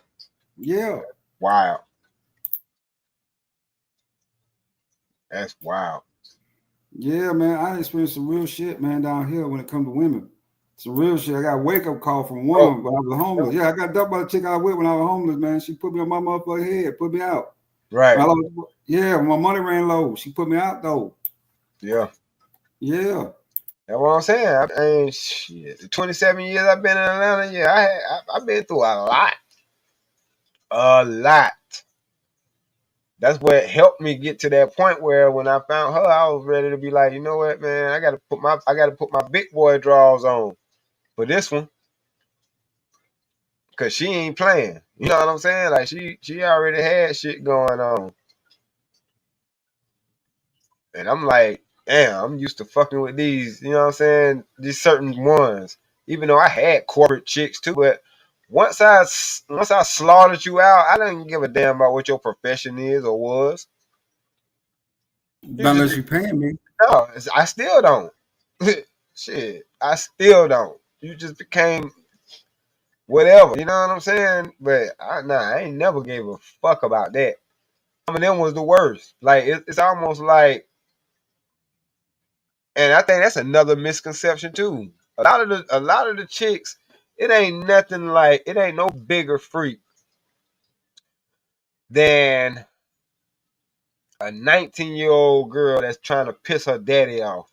Yeah. Wow. That's wild. Yeah, man. I experienced some real shit, man, down here when it comes to women. Some real shit. I got a wake-up call from one when I was homeless. Yeah, I got dumped by the chick I was with when I was homeless, man. She put me on my motherfucking head, put me out. Right. Yeah, my money ran low. She put me out though. Yeah. Yeah. That's what I'm saying. I mean, shit. The 27 years I've been in Atlanta, yeah, I've been through a lot. A lot. That's what helped me get to that point where when I found her, I was ready to be like, you know what, man, I gotta put my big boy draws on for this one. Cause she ain't playing. You know what I'm saying? Like she already had shit going on. And I'm like, damn, I'm used to fucking with these, you know what I'm saying? These certain ones. Even though I had corporate chicks too, but once I slaughtered you out, I didn't give a damn about what your profession is or was. You Not just unless you paying me. no, I still don't. Shit, I still don't. You just became whatever, you know what I'm saying? But I ain't never gave a fuck about that. Some of them was the worst. Like it's almost like, and I think that's another misconception too. A lot of the chicks, it ain't nothing like, it ain't no bigger freak than a 19-year-old girl that's trying to piss her daddy off.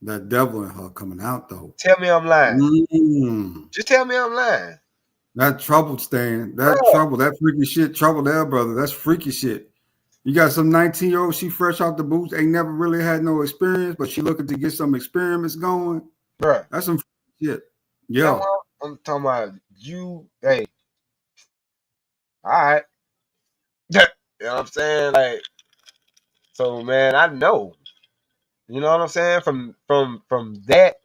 That devil in her coming out though. Tell me I'm lying. Just tell me I'm lying. That trouble, Stan. That Bruh. trouble, that freaky shit, trouble there, brother. That's freaky shit. You got some 19-year-old, she fresh out the boots, ain't never really had no experience, but she looking to get some experiments going. Bruh. That's some shit. Yeah. Yeah. I'm talking about you, hey. All right. You know what I'm saying? Like, so man, I know. You know what I'm saying? From that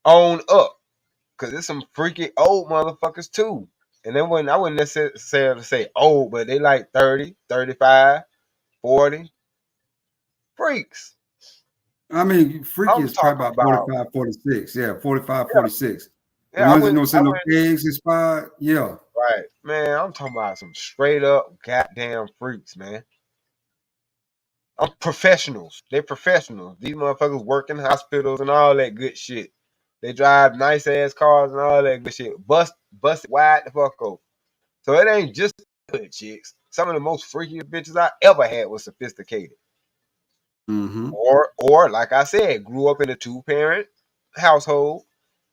on up. Cause there's some freaky old motherfuckers too. And then I wouldn't necessarily say old, but they like 30, 35, 40 freaks. I mean, freaky I'm is probably talking about about 45, 46. Yeah, 45, yeah, 46. The yeah, ones that don't send no eggs inspired, yeah. right. Man, I'm talking about some straight up goddamn freaks, man. I'm professionals. They're professionals. These motherfuckers work in hospitals and all that good shit. They drive nice ass cars and all that good shit. Bust it wide the fuck open. So it ain't just good chicks. Some of the most freakiest bitches I ever had was sophisticated. Or like I said, grew up in a 2-parent household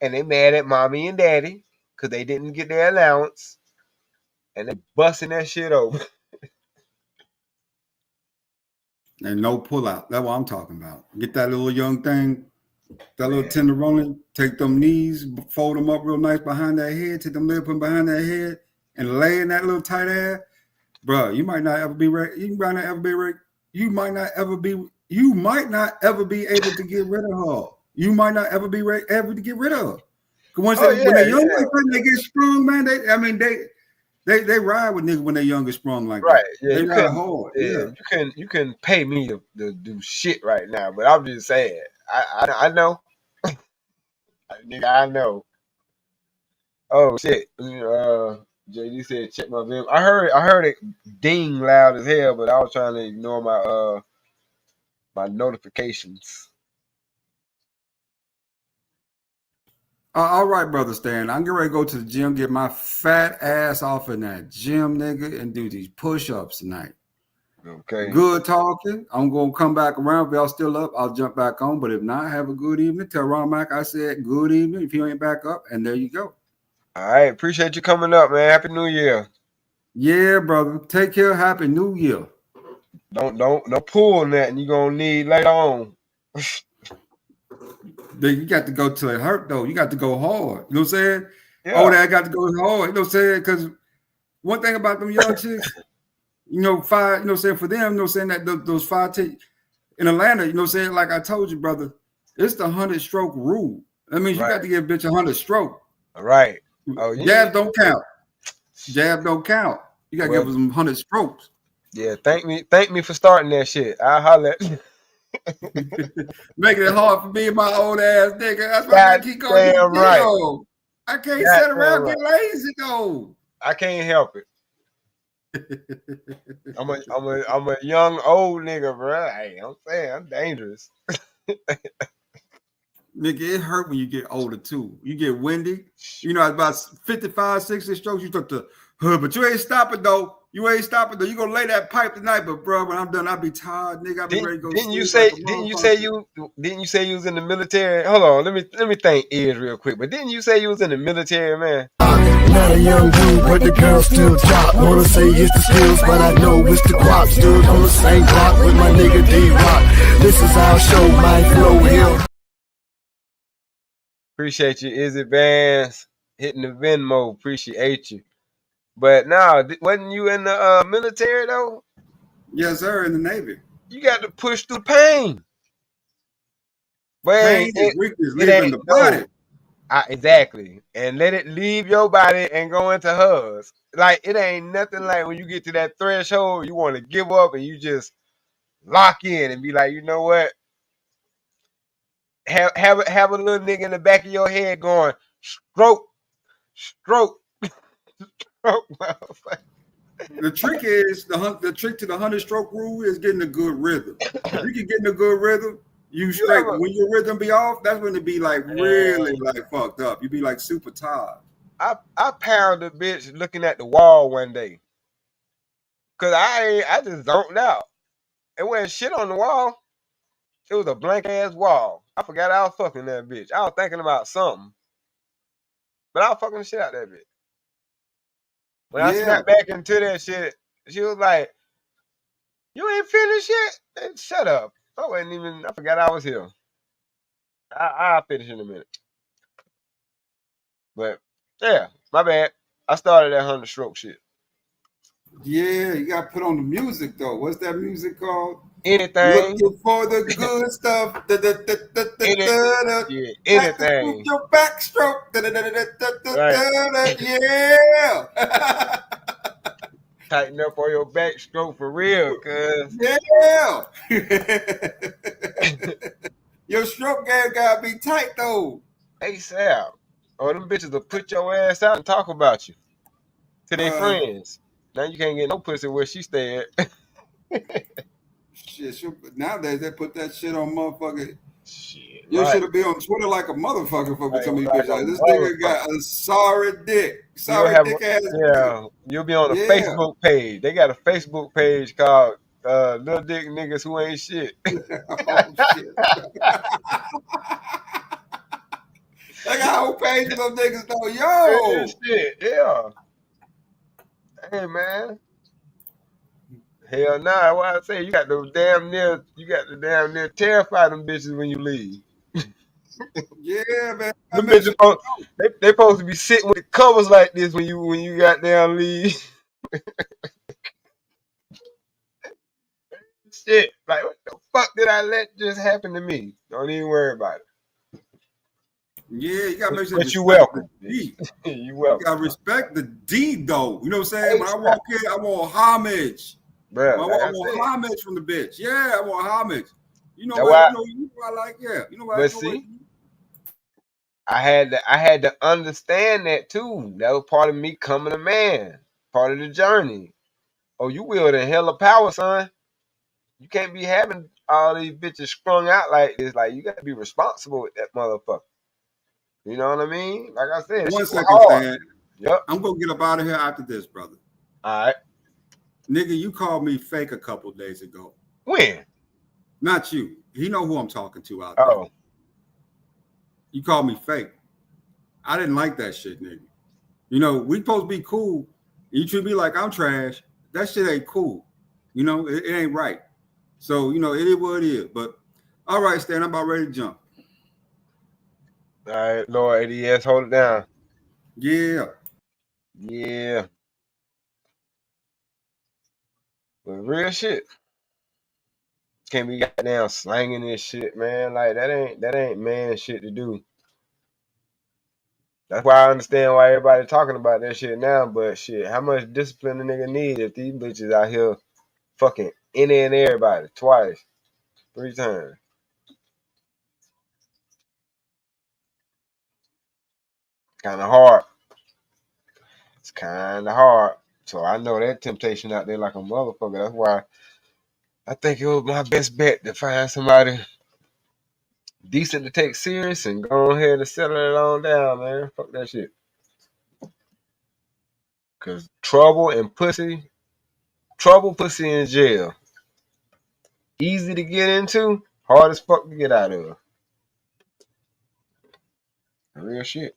and they mad at mommy and daddy because they didn't get their allowance and they busting that shit over. And no pullout. That's what I'm talking about. Get that little young thing, that Man. little tenderoni, take them knees, fold them up real nice behind that head, take them legs, put them behind that head, and lay in that little tight ass. Bro, you might not ever be ready. You might not ever be ready. You might not ever be able to get rid of her. You might not ever be able to get rid of her. When they're young like that, they get sprung, man. They ride with niggas when they're young and sprung like that. Yeah, they ride hard. Yeah. You can pay me to do shit right now, but I'm just saying. I know. Nigga, I know. Oh shit. JD said check my Vim. I heard it ding loud as hell, but I was trying to ignore my notifications. All right, brother Stan. I'm getting ready to go to the gym, get my fat ass off in that gym, nigga, and do these push-ups tonight. Okay. Good talking. I'm gonna come back around. If y'all still up, I'll jump back on. But if not, have a good evening. Tell Ron Mac I said good evening if you ain't back up, and there you go. All right, appreciate you coming up, man. Happy New Year. Yeah, brother. Take care. Happy New Year. Don't pull nothing you gonna need later on. You got to go to it hurt though. You got to go hard. You know what I'm saying? Yeah. Oh, that got to go hard. You know what I'm saying? Because one thing about them young chicks, you know, five. You know what I'm saying? For them, you know what I'm saying, that those 5 in Atlanta, you know what I'm saying? Like I told you, brother, it's the 100-stroke rule. That means you got to give a bitch 100 stroke. Right. Oh, yeah. Jab don't count. Jab don't count. You got to give them 100 strokes. Yeah, thank me for starting that shit. I'll holler at you. Making it hard for me and my old ass nigga. That's why I keep going to the gym. Right. I can't sit around get lazy though. I can't help it. I'm a young old nigga, bro. Hey, I'm saying I'm dangerous. Nigga, it hurt when you get older too. You get windy. You know, about 55, 60 strokes, you start to but you ain't stopping though. You ain't stopping though. You gonna lay that pipe tonight, but bro, when I'm done, I'll be tired, nigga. I'll be ready to go Didn't you sleep say? like a motherfucker. Didn't you say you was in the military? Hold on, let me think ears real quick. But didn't you say you was in the military, man? Not a young dude, but the girl still top. Wanna say it's the skills, but I know it's the guap. Stood on the same block with my nigga D-Rock. This is our show, my flow here. Appreciate you, Izzy Vance, hitting the Venmo. Appreciate you. But now, wasn't you in the military though? Yes, sir, in the Navy. You got to push through pain. But Pain is weakness it leaving the ain't body. exactly. And let it leave your body and go into hers. Like, it ain't nothing like when you get to that threshold, you want to give up and you just lock in and be like, you know what? Have a little nigga in the back of your head going, stroke, stroke, stroke. The trick is the trick to the 100-stroke rule is getting a good rhythm. If you can get in a good rhythm, you straight. But when your rhythm be off, that's when it be like really like fucked up. You be like super tired. I pounded a bitch looking at the wall one day. Cause I just zoned out. It wasn't shit on the wall. It was a blank ass wall. I forgot I was fucking that bitch. I was thinking about something. But I was fucking the shit out that bitch. When I snapped back into that shit, she was like, you ain't finished yet? Hey, shut up. I forgot I was here. I'll finish in a minute. But yeah, my bad. I started that 100-stroke shit. Yeah, you got to put on the music though. What's that music called? Anything. Looking for the good stuff. Anything. Your backstroke. Yeah. Tighten up on your backstroke for real, cuz. Yeah. Your stroke game gotta be tight though. ASAP. Or them bitches will put your ass out and talk about you to their friends. Now you can't get no pussy where she stay at. Shit, nowadays they put that shit on motherfucker. Shit, You right. should be on Twitter like a motherfucker for Like, some of these like bitches. Like, this nigga got a sorry dick. Sorry dick ass. Yeah, you'll be on a Facebook page. They got a Facebook page called Little Dick Niggas Who Ain't Shit. Oh shit. They got a whole page of those niggas though. Yo. Shit, yeah. Hey man. Hell nah, why I say you got the damn near terrify them bitches when you leave. Yeah, man. Them bitches they supposed to be sitting with the covers like this when you got down leave. Shit, like what the fuck did I let just happen to me? Don't even worry about it. Yeah, you gotta make sure. But you welcome. You welcome. You gotta respect the deed though. You know what I'm saying? When I walk in, I want homage. Bro, I want homage from the bitch. Yeah, I want homage. You know what? You know what I like. Yeah, you know what. But see, I had to understand that too. That was part of me coming a man, part of the journey. Oh, you wielding hella power, son. You can't be having all these bitches strung out like this. Like, you gotta be responsible with that motherfucker. You know what I mean? Like I said, 1 second, Stan. Yep. I'm gonna get up out of here after this, brother. All right. Nigga, you called me fake a couple days ago. When? Not you. He know who I'm talking to out there. You called me fake. I didn't like that shit, nigga. You know, we supposed to be cool. You treat me like I'm trash. That shit ain't cool. You know, it ain't right. So, you know, it is what it is. But all right, Stan, I'm about ready to jump. All right, Lord ADS, hold it down. Yeah. Yeah. But real shit. Can't be goddamn slanging this shit, man. Like, that ain't man shit to do. That's why I understand why everybody talking about that shit now. But shit, how much discipline a nigga need if these bitches out here fucking any and everybody twice, 3 times? Kind of hard. It's kind of hard. So I know that temptation out there like a motherfucker. That's why I think it was my best bet to find somebody decent to take serious and go ahead and settle it on down, man. Fuck that shit. Cause trouble, pussy in jail. Easy to get into, hard as fuck to get out of. Real shit.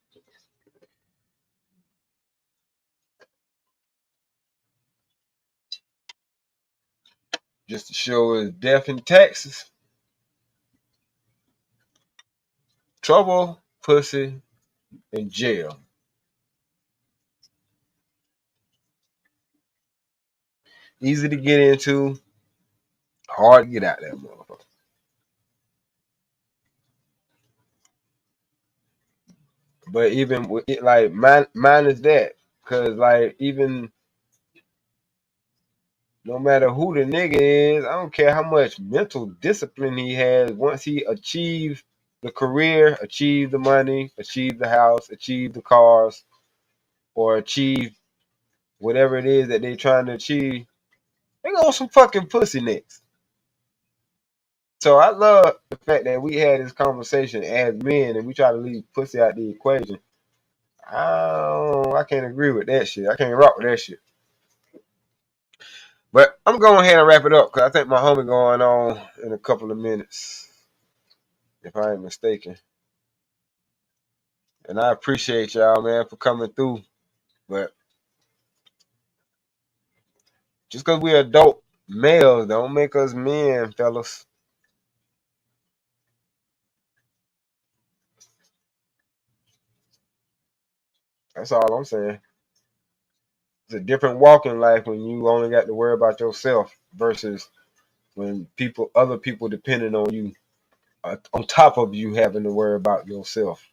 Just to show his death in Texas. Trouble, pussy, in jail. Easy to get into, hard to get out that motherfucker. But even with it, like mine is that, cause like even no matter who the nigga is, I don't care how much mental discipline he has. Once he achieves the career, achieve the money, achieve the house, achieve the cars, or achieve whatever it is that they trying to achieve, they go some fucking pussy next. So I love the fact that we had this conversation as men and we try to leave pussy out the equation. I can't agree with that shit. I can't rock with that shit. But I'm going ahead and wrap it up because I think my homie going on in a couple of minutes, if I ain't mistaken. And I appreciate y'all, man, for coming through. But just because we're adult males don't make us men, fellas. That's all I'm saying. It's a different walk in life when you only got to worry about yourself versus when other people depending on you, on top of you having to worry about yourself.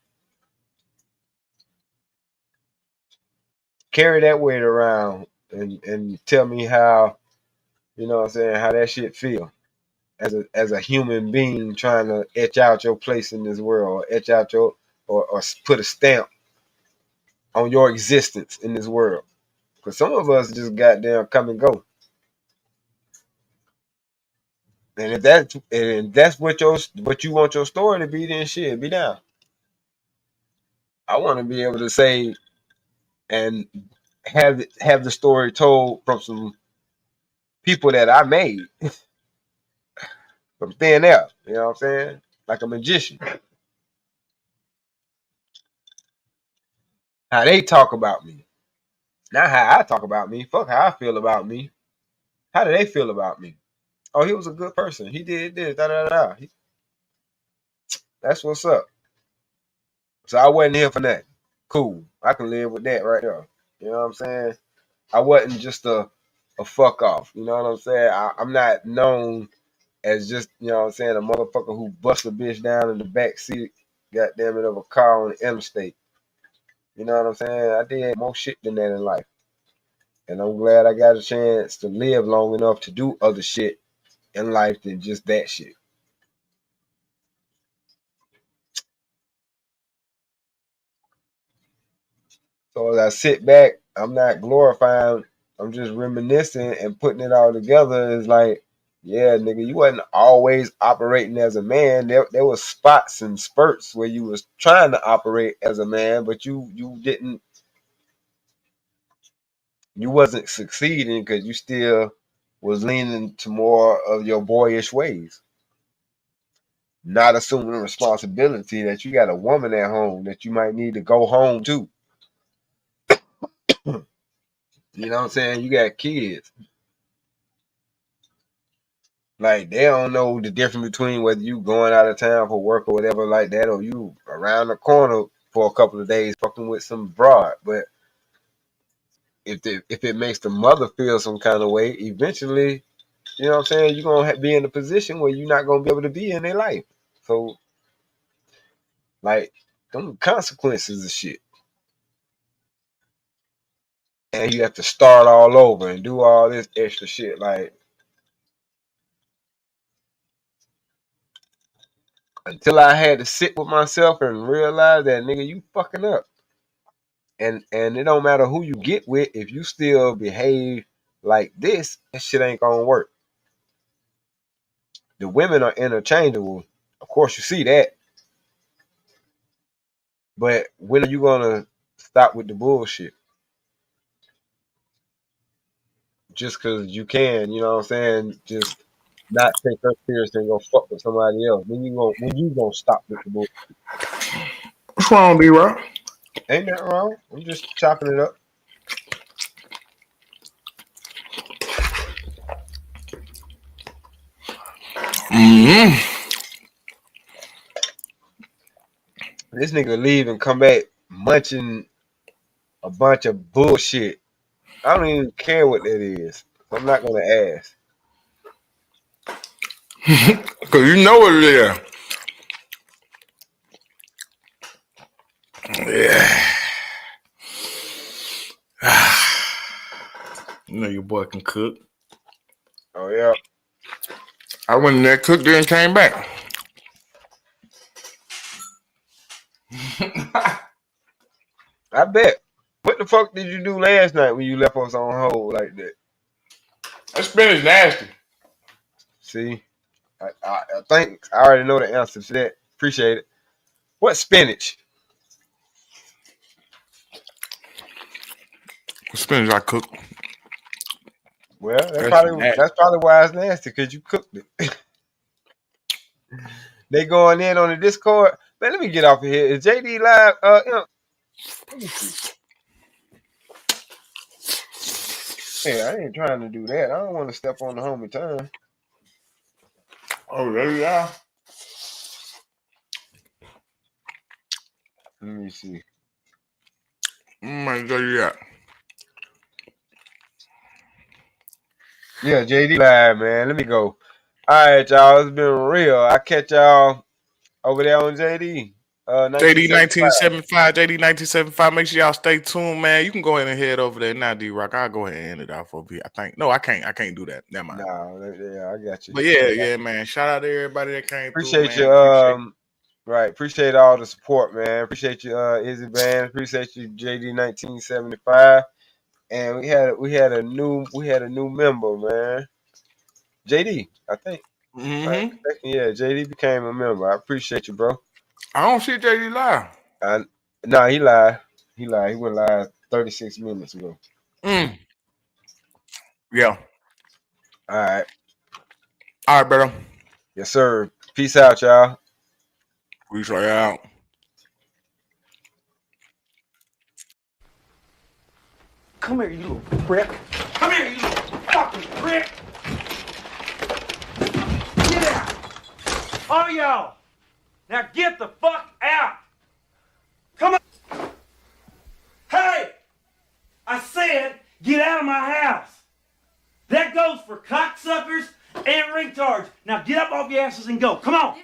Carry that weight around and tell me how, you know what I'm saying, how that shit feel as a human being trying to etch out your place in this world, or etch out your or put a stamp on your existence in this world. Because some of us just goddamn come and go. And if that's what you want your story to be, then shit, be down. I want to be able to say and have the story told from some people that I made from thin air. You know what I'm saying? Like a magician. How they talk about me. Not how I talk about me. Fuck how I feel about me. How do they feel about me? Oh, he was a good person. He did this. Da da da. That's what's up. So I wasn't here for that. Cool. I can live with that right there. You know what I'm saying? I wasn't just a fuck off. You know what I'm saying? I'm not known as just, you know what I'm saying, a motherfucker who busts a bitch down in the back seat, goddamn it, of a car on the interstate. You know what I'm saying? I did more shit than that in life. And I'm glad I got a chance to live long enough to do other shit in life than just that shit. So as I sit back, I'm not glorifying, I'm just reminiscing and putting it all together. It's like, yeah, nigga, you wasn't always operating as a man. There was spots and spurts where you was trying to operate as a man, but you wasn't succeeding because you still was leaning to more of your boyish ways. Not assuming the responsibility that you got a woman at home that you might need to go home to. You know what I'm saying? You got kids. Like, they don't know the difference between whether you going out of town for work or whatever like that, or you around the corner for a couple of days fucking with some broad. But if it makes the mother feel some kind of way, eventually, you know what I'm saying, you're going to be in a position where you're not going to be able to be in their life. So, like, them consequences of shit. And you have to start all over and do all this extra shit. Like, until I had to sit with myself and realize that, nigga, you fucking up. And it don't matter who you get with, if you still behave like this, that shit ain't gonna work. The women are interchangeable. Of course, you see that. But when are you gonna stop with the bullshit? Just because you can, you know what I'm saying? Just not take her seriously and go fuck with somebody else. When you gonna stop with the bullshit? What's wrong, D-Rock? Ain't nothing wrong. I'm just chopping it up. This nigga leave and come back munching a bunch of bullshit. I don't even care what that is. I'm not gonna ask. Cause you know what it is. Yeah. You know your boy can cook. Oh yeah. I went in there, cooked there, and came back. I bet. What the fuck did you do last night when you left us on hold like that? That spinach nasty. See, I think I already know the answer to that. Appreciate it. What spinach? Spinach I cook. Well, That's that's probably why it's nasty, because you cooked it. They going in on the Discord. Man, let me get off of here. Is JD live? Let me see. Hey, I ain't trying to do that. I don't want to step on the homie time. Oh, there you are. Let me see. My God, yeah. Yeah, JD live, man. Let me go. All right, y'all. It's been real. I catch y'all over there on JD. JD 1975. 1975, JD 1975. Make sure y'all stay tuned, man. You can go ahead and head over there now, D-Rock. I'll go ahead and end it off over here. I think. No, I can't. I can't do that. Never mind. No, yeah, I got you. But yeah, man. Shout out to everybody that came Appreciate through, you. man. Right. Appreciate all the support, man. Appreciate you, Izzy Band. Appreciate you, JD 1975. And we had a new member, man. JD, I think. Mm-hmm. Yeah, JD became a member. I appreciate you, bro. I don't see JD live. Nah, he lied. He lied. He went live 36 minutes ago. Yeah. All right. All right, brother. Yes, sir. Peace out, y'all. We try out. Come here, you little prick. Come here, you little fucking prick. Get out. All y'all. Now get the fuck out. Come on. Hey, I said get out of my house. That goes for cocksuckers and retards. Now get up off your asses and go. Come on.